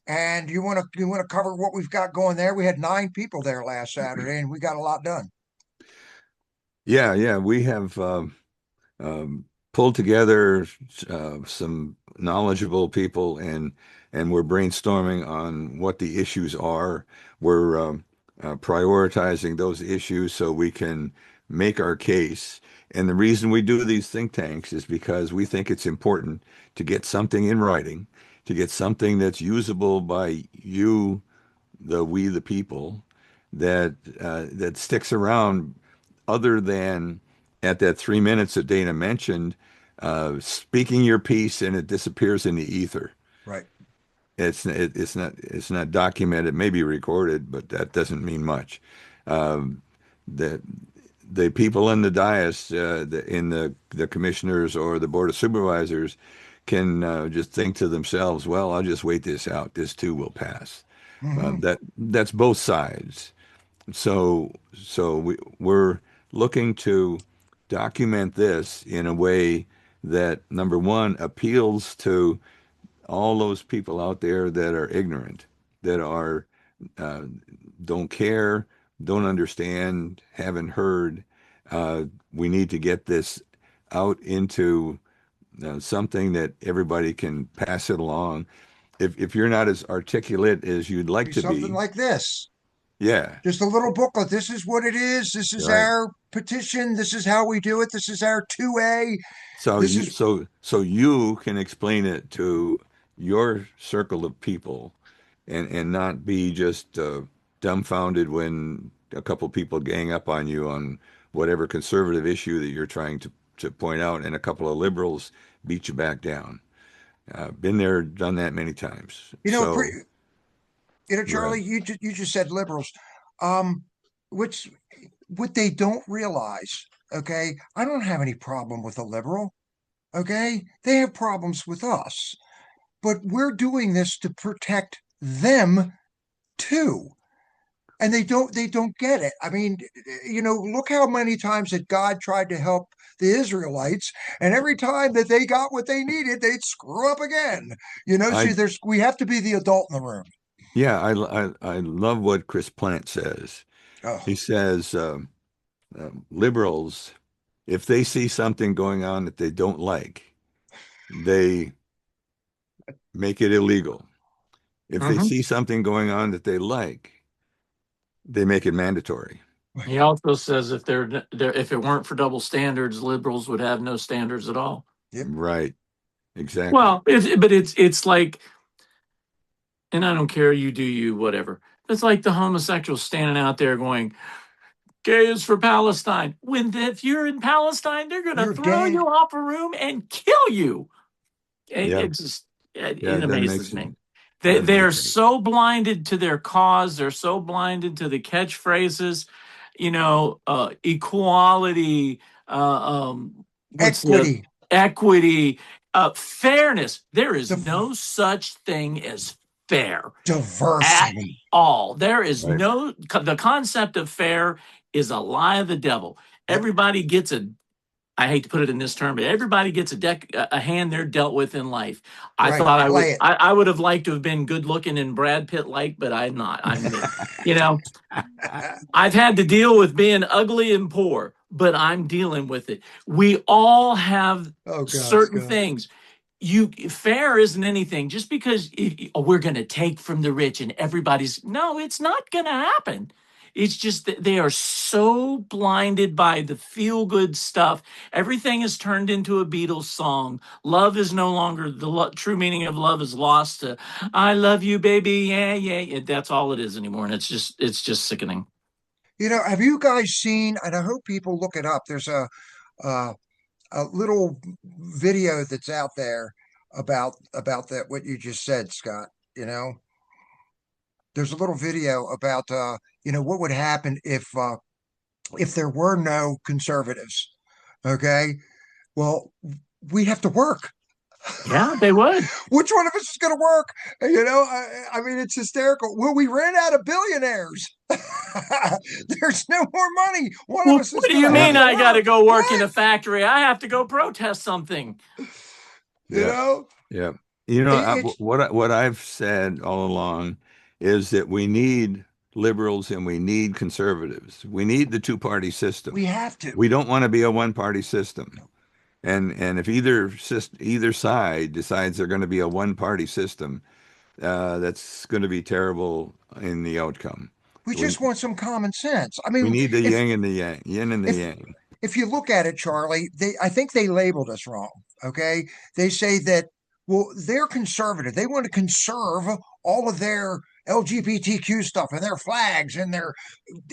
And you want to cover what we've got going there? We had 9 people there last Saturday, and we got a lot done. Yeah. We have pulled together some knowledgeable people, and we're brainstorming on what the issues are. We're prioritizing those issues so we can make our case. And the reason we do these think tanks is because we think it's important to get something in writing, to get something that's usable by you, we the people, that sticks around, other than at that 3 minutes that Dana mentioned, speaking your piece and it disappears in the ether. Right. It's not documented. It may be recorded, but that doesn't mean much. The people in the dais, in the commissioners or the board of supervisors, can just think to themselves, well, I'll just wait this out. This too will pass. That's both sides. So we're looking to document this in a way that, number one, appeals to all those people out there that are ignorant, that are don't care, don't understand, haven't heard. We need to get this out into something that everybody can pass it along. If you're not as articulate as you'd like to be, something like this. Yeah. Just a little booklet. This is what it is. This is Right. our petition. This is how we do it. This is our 2A. So you can explain it to your circle of people, and not be just dumbfounded when a couple people gang up on you on whatever conservative issue that you're trying to point out, and a couple of liberals beat you back down. Been there, done that many times. Charlie, you just said liberals, which what they don't realize. Okay, I don't have any problem with a liberal. Okay, they have problems with us, but we're doing this to protect them too. And they don't get it. I mean, look how many times that God tried to help the Israelites, and every time that they got what they needed, they'd screw up again. I See, we have to be the adult in the room. Yeah, I love what Chris Plant says. Oh, He says liberals, if they see something going on that they don't like, they make it illegal. If they Mhm. see something going on that they like, they make it mandatory. He also says if if it weren't for double standards, liberals would have no standards at all. yep. Right. Exactly. Well, it's like, and I don't care, you do you, whatever. It's like the homosexuals standing out there going, "Gay is for Palestine." If you're in Palestine, they're going to You're throw gay. you off a room and kill you. Yeah. It just Yeah, it that amazes makes it me. that They're makes it. so blinded to their cause. They're so blinded to the catchphrases, equality, what's the Equity, equity, fairness. There is div- no such thing as fair at diversity. all. There is Right. the concept of fair is a lie of the devil. Yep. Everybody gets I hate to put it in this term, but everybody gets a hand they're dealt with in life. I Right. thought Play it. I would have liked to have been good looking and Brad Pitt like, but I'm not. You know, I've had to deal with being ugly and poor, but I'm dealing with it. We all have Oh God, certain Scott. things. Fair isn't anything just because we're going to take from the rich and no, it's not going to happen. It's just that they are so blinded by the feel good stuff. Everything is turned into a Beatles song. Love is no longer true meaning of love is lost to I love you, baby. Yeah, yeah, yeah. That's all it is anymore. And it's just sickening. Have you guys seen, and I hope people look it up, there's uh, a little video that's out there about that, what you just said, Scott. There's a little video about what would happen if there were no conservatives. Okay. Well, we have to work. Yeah, they would. Which one of us is going to work? I mean, it's hysterical. Well, we ran out of billionaires. There's no more money. One of Well, us is what do going you to have mean to I got to work. go work in What? a factory? I have to go protest something. You Yeah. know, Yeah. it's What I've said all along is that we need liberals and we need conservatives. We need the two-party system. we have to. We don't want to be a one-party system. And if either side decides they're going to be a one-party system, that's going to be terrible in the outcome. We We just want some common sense. I we mean, need the if yin and the yang, yin and the if yang. if you look at it, Charlie, I think they labeled us wrong. Okay. They say that, well, they're conservative. They want to conserve all of their LGBTQ stuff and their flags and their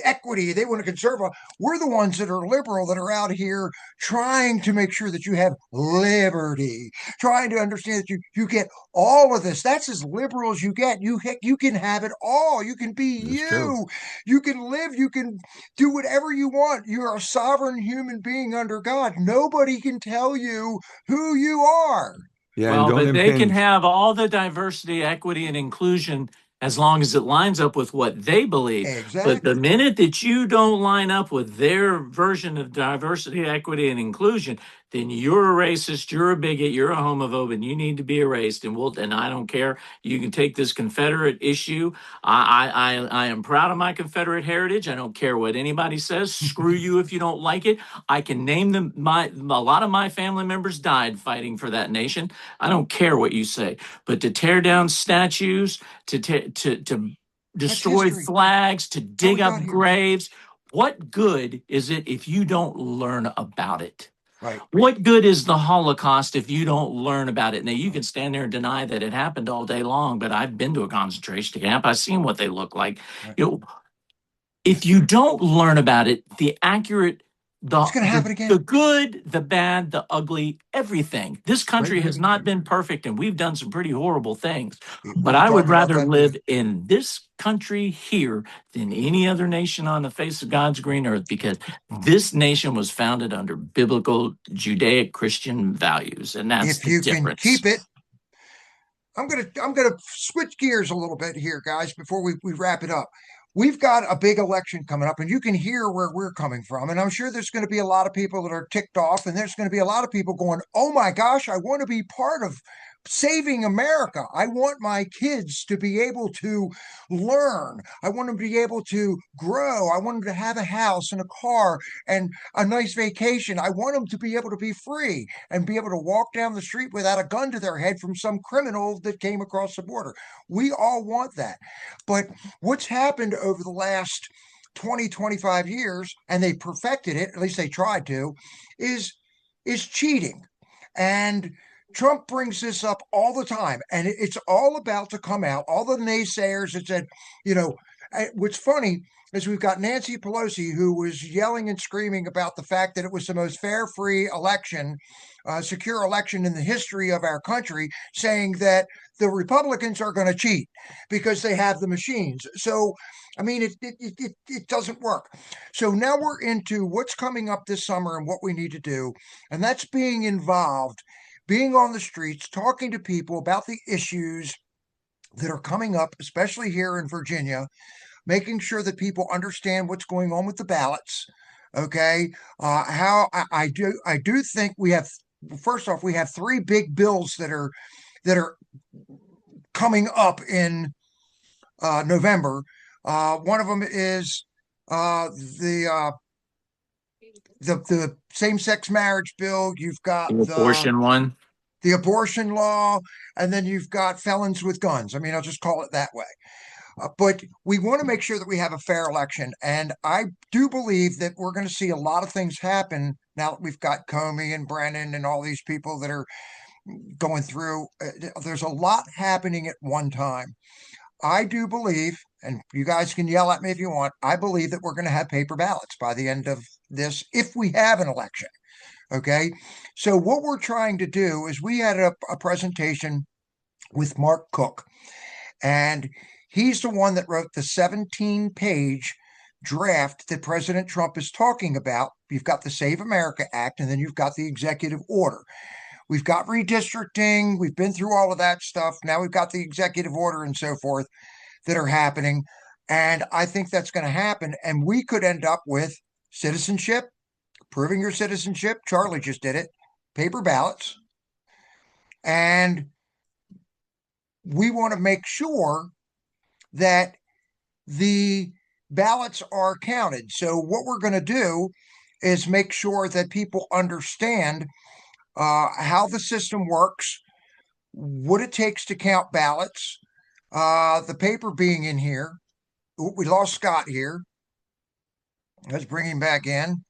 equity. They want to conserve. We're the ones that are liberal that are out here trying to make sure that you have liberty, trying to understand that you get all of this. That's as liberal as you get. You can have it all. You can be That's true. you. You can live. You can do whatever you want. You're a sovereign human being under God. Nobody can tell you who you are. Yeah, and Well, don't but they can impinge. have all the diversity, equity, and inclusion as long as it lines up with what they believe. But the Exactly. minute that you don't line up with their version of diversity, equity, and inclusion, then you're a racist, you're a bigot, you're a homophobe, and you need to be erased. And I don't care. You can take this Confederate issue. I am proud of my Confederate heritage. I don't care what anybody says. Screw you if you don't like it. I can name them. A lot of my family members died fighting for that nation. I don't care what you say, but to tear down statues, to That's destroy history. flags, to How we dig got up here. graves, what good is it if you don't learn about it? Right. What good is the Holocaust if you don't learn about it? Now, you can stand there and deny that it happened all day long, but I've been to a concentration camp. I've seen what they look like. Right. If you don't learn about it, the accurate, It's going to happen the again. good, the bad, the ugly, everything. This country Great has movie. not been perfect, and we've done some pretty horrible things. But We I would talked about rather that live movie. in this country here than any other nation on the face of God's green earth, because this nation was founded under biblical Judaic Christian values, and that's If the you can difference. keep it, I'm gonna switch gears a little bit here, guys, before we wrap it up. We've got a big election coming up, and you can hear where we're coming from. And I'm sure there's going to be a lot of people that are ticked off, and there's going to be a lot of people going, "Oh my gosh, I want to be part of saving America. I want my kids to be able to learn. I want them to be able to grow. I want them to have a house and a car and a nice vacation. I want them to be able to be free and be able to walk down the street without a gun to their head from some criminal that came across the border. We all want that. But what's happened over the last 20, 25 years, and they perfected it, at least they tried to, is cheating. And Trump brings this up all the time, and it's all about to come out. All the naysayers that said, what's funny is we've got Nancy Pelosi, who was yelling and screaming about the fact that it was the most fair, free election, secure election in the history of our country, saying that the Republicans are going to cheat because they have the machines. So, I mean, it doesn't work. So now we're into what's coming up this summer and what we need to do, and that's being involved, being on the streets, talking to people about the issues that are coming up, especially here in Virginia, making sure that people understand what's going on with the ballots. Okay, I do think we have. First off, we have three big bills that are coming up in November. One of them is the same-sex marriage bill. You've got The abortion one. the abortion law, and then you've got felons with guns. I mean, I'll just call it that way. But we want to make sure that we have a fair election. And I do believe that we're going to see a lot of things happen now that we've got Comey and Brennan and all these people that are going through. There's a lot happening at one time. I do believe, and you guys can yell at me if you want, I believe that we're going to have paper ballots by the end of this if we have an election. Okay. So what we're trying to do is we had a presentation with Mark Cook, and he's the one that wrote the 17-page draft that President Trump is talking about. You've got the Save America Act, and then you've got the executive order. We've got redistricting. We've been through all of that stuff. Now we've got the executive order and so forth that are happening. And I think that's going to happen. And we could end up with citizenship, proving your citizenship. Charlie just did it. Paper ballots. And we want to make sure that the ballots are counted. So what we're going to do is make sure that people understand how the system works, what it takes to count ballots, the paper being in here. Ooh, we lost Scott here. Let's bring him back in.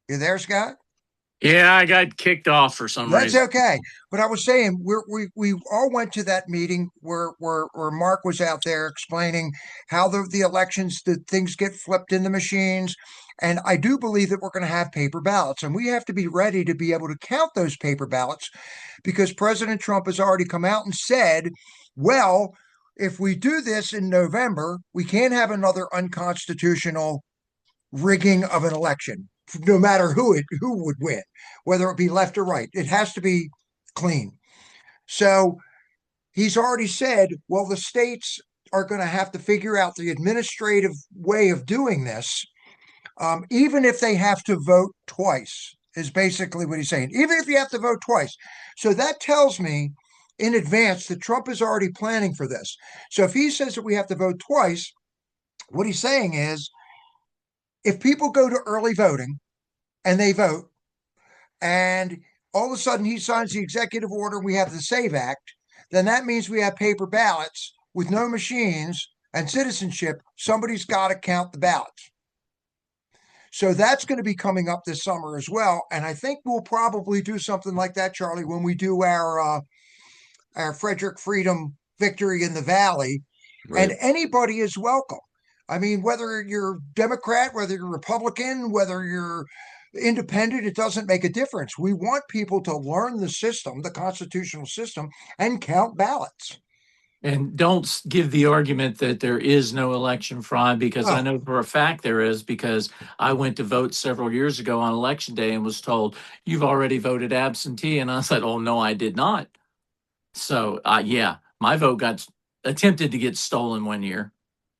You there, Scott? Yeah, I got kicked off for some That's reason. okay. But I was saying we all went to that meeting where Mark was out there explaining how the elections, the things get flipped in the machines. And I do believe that we're going to have paper ballots, and we have to be ready to be able to count those paper ballots, because President Trump has already come out and said, well, if we do this in November, we can't have another unconstitutional rigging of an election, no matter who would win, whether it be left or right. It has to be clean. So he's already said, well, the states are going to have to figure out the administrative way of doing this, even if they have to vote twice, is basically what he's saying. Even if you have to vote twice. So that tells me in advance that Trump is already planning for this. So if he says that we have to vote twice, what he's saying is, if people go to early voting and they vote, and all of a sudden he signs the executive order and we have the SAVE Act, then that means we have paper ballots with no machines and citizenship. Somebody's got to count the ballots. So that's going to be coming up this summer as well. And I think we'll probably do something like that, Charlie, when we do our Frederick Freedom Victory in the Valley. Right. And anybody is welcome. I mean, whether you're Democrat, whether you're Republican, whether you're independent, it doesn't make a difference. We want people to learn the system, the constitutional system, and count ballots. And don't give the argument that there is no election fraud, because I Oh, know for a fact there is, because I went to vote several years ago on election day and was told, you've already voted absentee. And I said, oh, no, I did not. So, yeah, my vote got attempted to get stolen one year.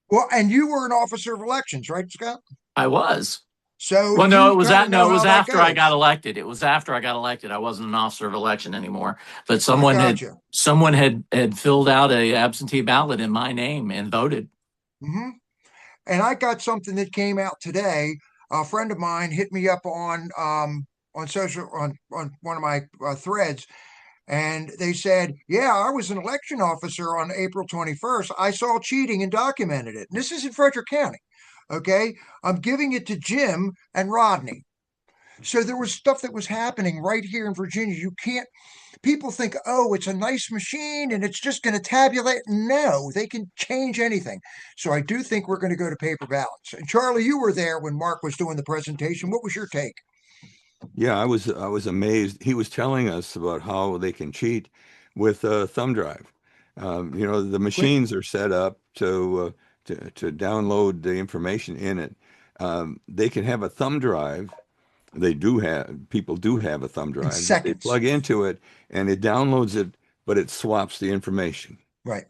well, and you were an officer of elections, right, Scott? I was. So Well, no, you it was kind of know it how was that after I got goes. elected. It was after I got elected. I wasn't an officer of election anymore. But I got you. someone had filled out a absentee ballot in my name and voted. Hmm. And I got something that came out today. A friend of mine hit me up on social on one of my threads, and they said, "Yeah, I was an election officer on April 21st. I saw cheating and documented it." And this is in Frederick County. Okay, I'm giving it to Jim and Rodney. So there was stuff that was happening right here in Virginia. You can't, people think, oh, it's a nice machine and it's just going to tabulate. No, they can change anything. So I do think we're going to go to paper ballots. And Charlie, you were there when Mark was doing the presentation. What was your take? Yeah, I was amazed. He was telling us about how they can cheat with a thumb drive. The Quick, machines are set up to download the information in it. They can have a thumb drive. People do have a thumb in drive that they seconds. plug into it, and it downloads it, but it swaps the information. Right.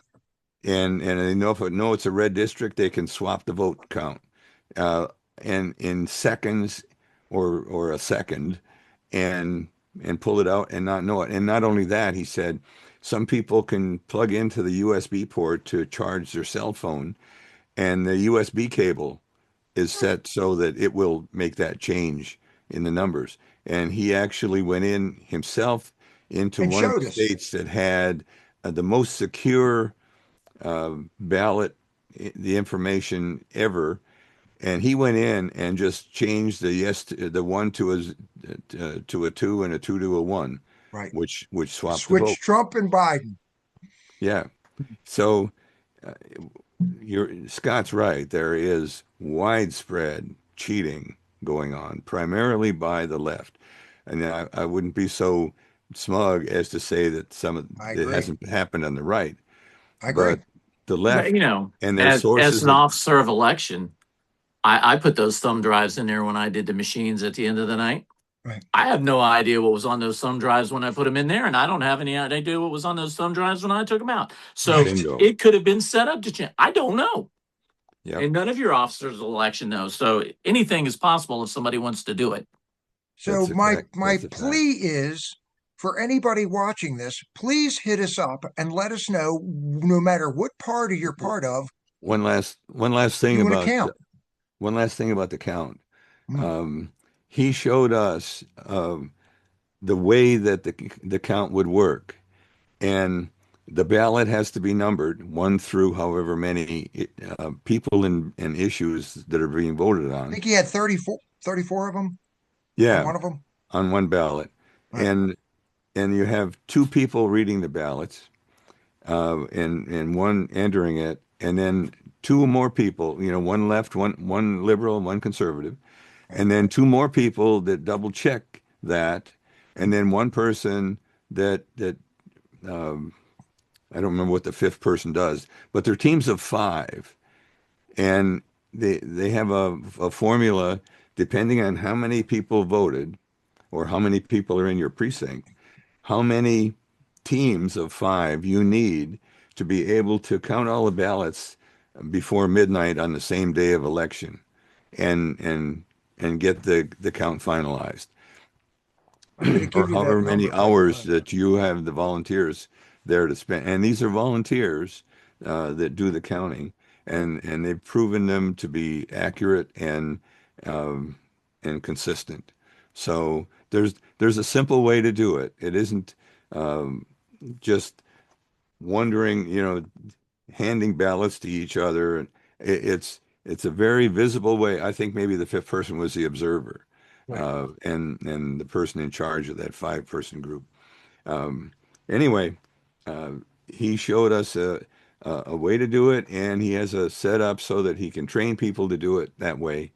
And they know if it know it's a red district, they can swap the vote count, uh, and in seconds or a second, and pull it out and not know it. And not only that, he said, some people can plug into the USB port to charge their cell phone, and the USB cable is set so that it will make that change in the numbers. And he actually went in himself into And one of showed the us. states that had the most secure ballot, the information ever, and he went in and just changed the one to a two and a two to a one, Right. which swapped the vote. Switch Trump and Biden. Yeah. So uh, Scott's right. There is widespread cheating going on, primarily by the left, and I wouldn't be so smug as to say that some of I it agree. hasn't happened on the right, I agree. but the But, left and their as sources an of officer of election, I put those thumb drives in there when I did the machines at the end of the night. Right. I have no idea what was on those thumb drives when I put them in there, and I don't have any idea what was on those thumb drives when I took them out. So Right. bingo. it could have been set up to change. I don't know. Yep. And none of your officers of election know. So anything is possible if somebody wants to do it. So That's a my fact. my That's a fact. plea is for anybody watching this, please hit us up and let us know, no matter what party you're part of, One last thing do an about account. the count. Mm. Um, he showed us the way that the count would work, and the ballot has to be numbered one through however many people and issues that are being voted I on. think he had 34 of them on Yeah, one of them. on one ballot, Right. and you have two people reading the ballots, and one entering it, and then two more people, one left, one liberal, one conservative, Right. and then two more people that double check that, and then one person that um, I don't remember what the fifth person does, but they're teams of five, and they have a formula depending on how many people voted or how many people are in your precinct, how many teams of five you need to be able to count all the ballots before midnight on the same day of election, and get the count finalized, I'm going to or give you that however many number right hours away. that you have the volunteers there to spend. And these are volunteers that do the counting, and they've proven them to be accurate um, and consistent. So there's a simple way to do it. It isn't just wondering, handing ballots to each other. And it's a very visible way. I think maybe the fifth person was the observer, Right. and the person in charge of that five-person group. Um, anyway, uh, he showed us a way to do it, and he has a setup so that he can train people to do it that way.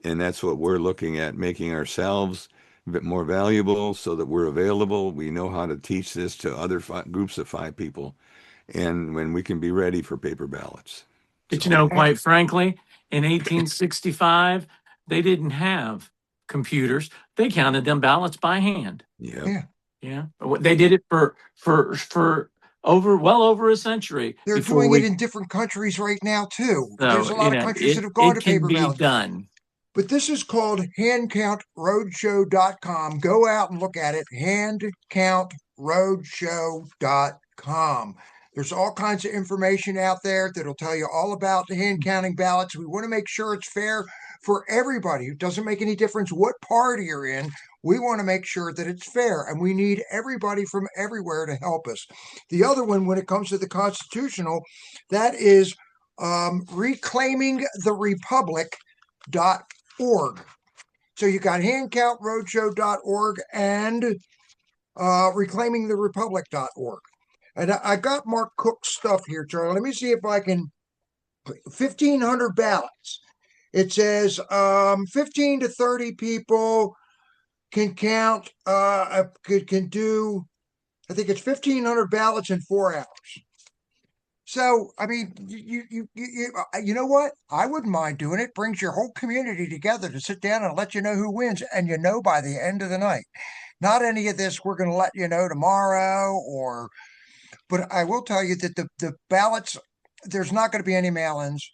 And that's what we're looking at, making ourselves a bit more valuable so that we're available. We know how to teach this to other groups of five people, and when we can be ready for paper ballots. But So, quite frankly, in 1865, they didn't have computers. They counted them ballots by hand. yeah. Yeah. Yeah, they did it for well over a century They're before doing it we. in different countries right now too. There's So a lot of countries that have gone it to can paper be ballots. done. But this is called handcountroadshow.com. Go out and look at it. Handcountroadshow.com. There's all kinds of information out there that'll tell you all about the hand counting ballots. We want to make sure it's fair for everybody. It doesn't make any difference what party you're in. We want to make sure that it's fair, and we need everybody from everywhere to help us. The other one, when it comes to the constitutional, that is reclaimingtherepublic.org. So you got handcountroadshow.org and reclaimingtherepublic.org. And I got Mark Cook's stuff here, Charlie. Let me see if I can. 1,500 ballots. It says 15 to 30 people can count, can do, I think it's 1,500 ballots in 4 hours. So, I mean, you know what? I wouldn't mind doing it. Brings your whole community together to sit down and let you know who wins, and by the end of the night. Not any of this, we're going to let you know tomorrow, but I will tell you that the ballots, there's not going to be any mail-ins.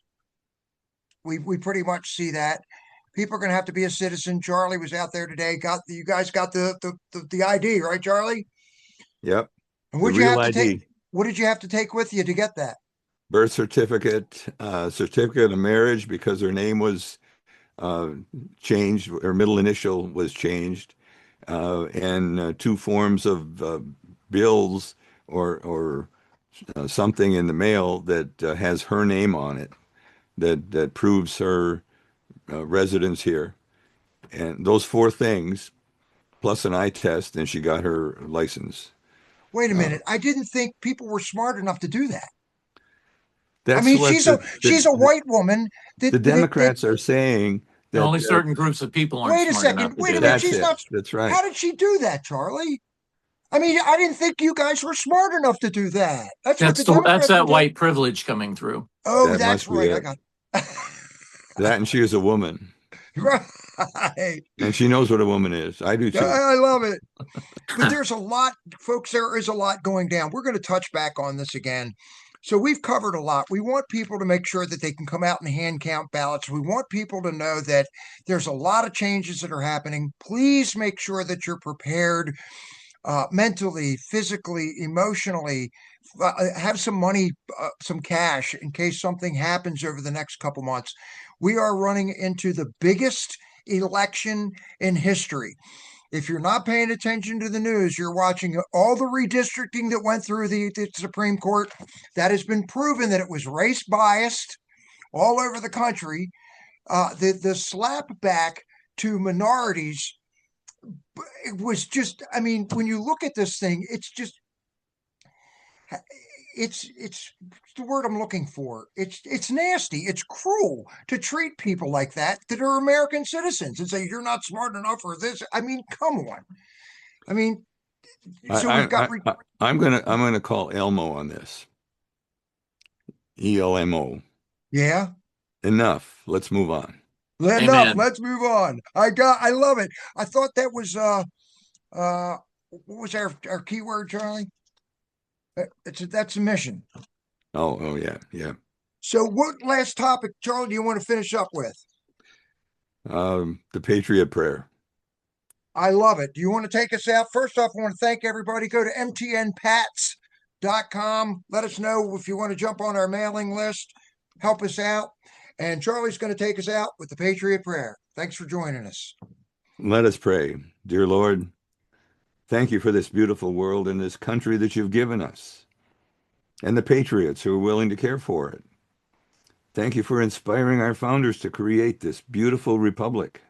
We pretty much see that. People are going to have to be a citizen. Charlie was out there today. You guys got the ID, right, Charlie? Yep. And The what'd you real have to ID. take? What did you have to take with you to get that? Birth certificate, certificate of marriage because her name was changed, her middle initial was changed, and 2 forms of bills or something in the mail that has her name on it that proves her residence here. And those 4 things, plus an eye test, and she got her license. Wait a minute. I didn't think people were smart enough to do that. I That's mean, what she's a white woman the Democrats are saying that Only certain groups of people aren't wait a smart second. enough to Wait do a minute. that. She's not. That's right. How did she do that, Charlie? I mean, I didn't think you guys were smart enough to do that. That's what the That's Democrats that were doing. white privilege coming through. Oh, That that's must be right. I it. got That, and she is a woman, right. and she knows what a woman is. I do too. I love it. But there's a lot, folks, there is a lot going down. We're going to touch back on this again. So we've covered a lot. We want people to make sure that they can come out and hand count ballots. We want people to know that there's a lot of changes that are happening. Please make sure that you're prepared mentally, physically, emotionally. Have some money, some cash in case something happens over the next couple months. We are running into the biggest election in history. If you're not paying attention to the news, you're watching all the redistricting that went through the Supreme Court. That has been proven that it was race biased all over the country. The slap back to minorities, it was just, I mean, when you look at this thing, it's the word I'm looking for. It's nasty. It's cruel to treat people like that are American citizens and say you're not smart enough for this. I mean, come on. I mean, so we've got. I'm gonna call Elmo on this. ELMO. Yeah. Enough. Let's move on. Enough. Amen. Let's move on. I love it. I thought that was what was our keyword, Charlie? That's a mission. Oh yeah. So what last topic, Charlie, do you want to finish up with? The Patriot Prayer. I love it. Do you want to take us out? First off, I want to thank everybody. Go to mtnpats.com. Let us know if you want to jump on our mailing list. Help us out. And Charlie's going to take us out with the Patriot Prayer. Thanks for joining us. Let us pray. Dear Lord, thank you for this beautiful world and this country that you've given us, and the patriots who are willing to care for it. Thank you for inspiring our founders to create this beautiful republic.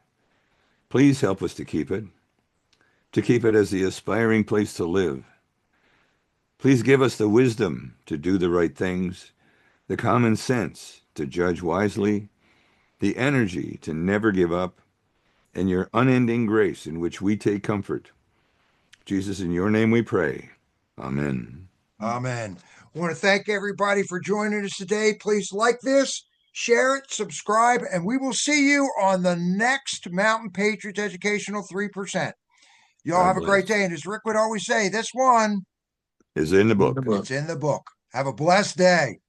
Please help us to keep it as the aspiring place to live. Please give us the wisdom to do the right things, the common sense to judge wisely, the energy to never give up, and your unending grace in which we take comfort. Jesus, in your name we pray. Amen. Amen. I want to thank everybody for joining us today. Please like this, share it, subscribe, and we will see you on the next Mountain Patriots Educational 3%. Y'all God have a great bless. day. And as Rick would always say, this one, Is in the book. it's in the book. Have a blessed day.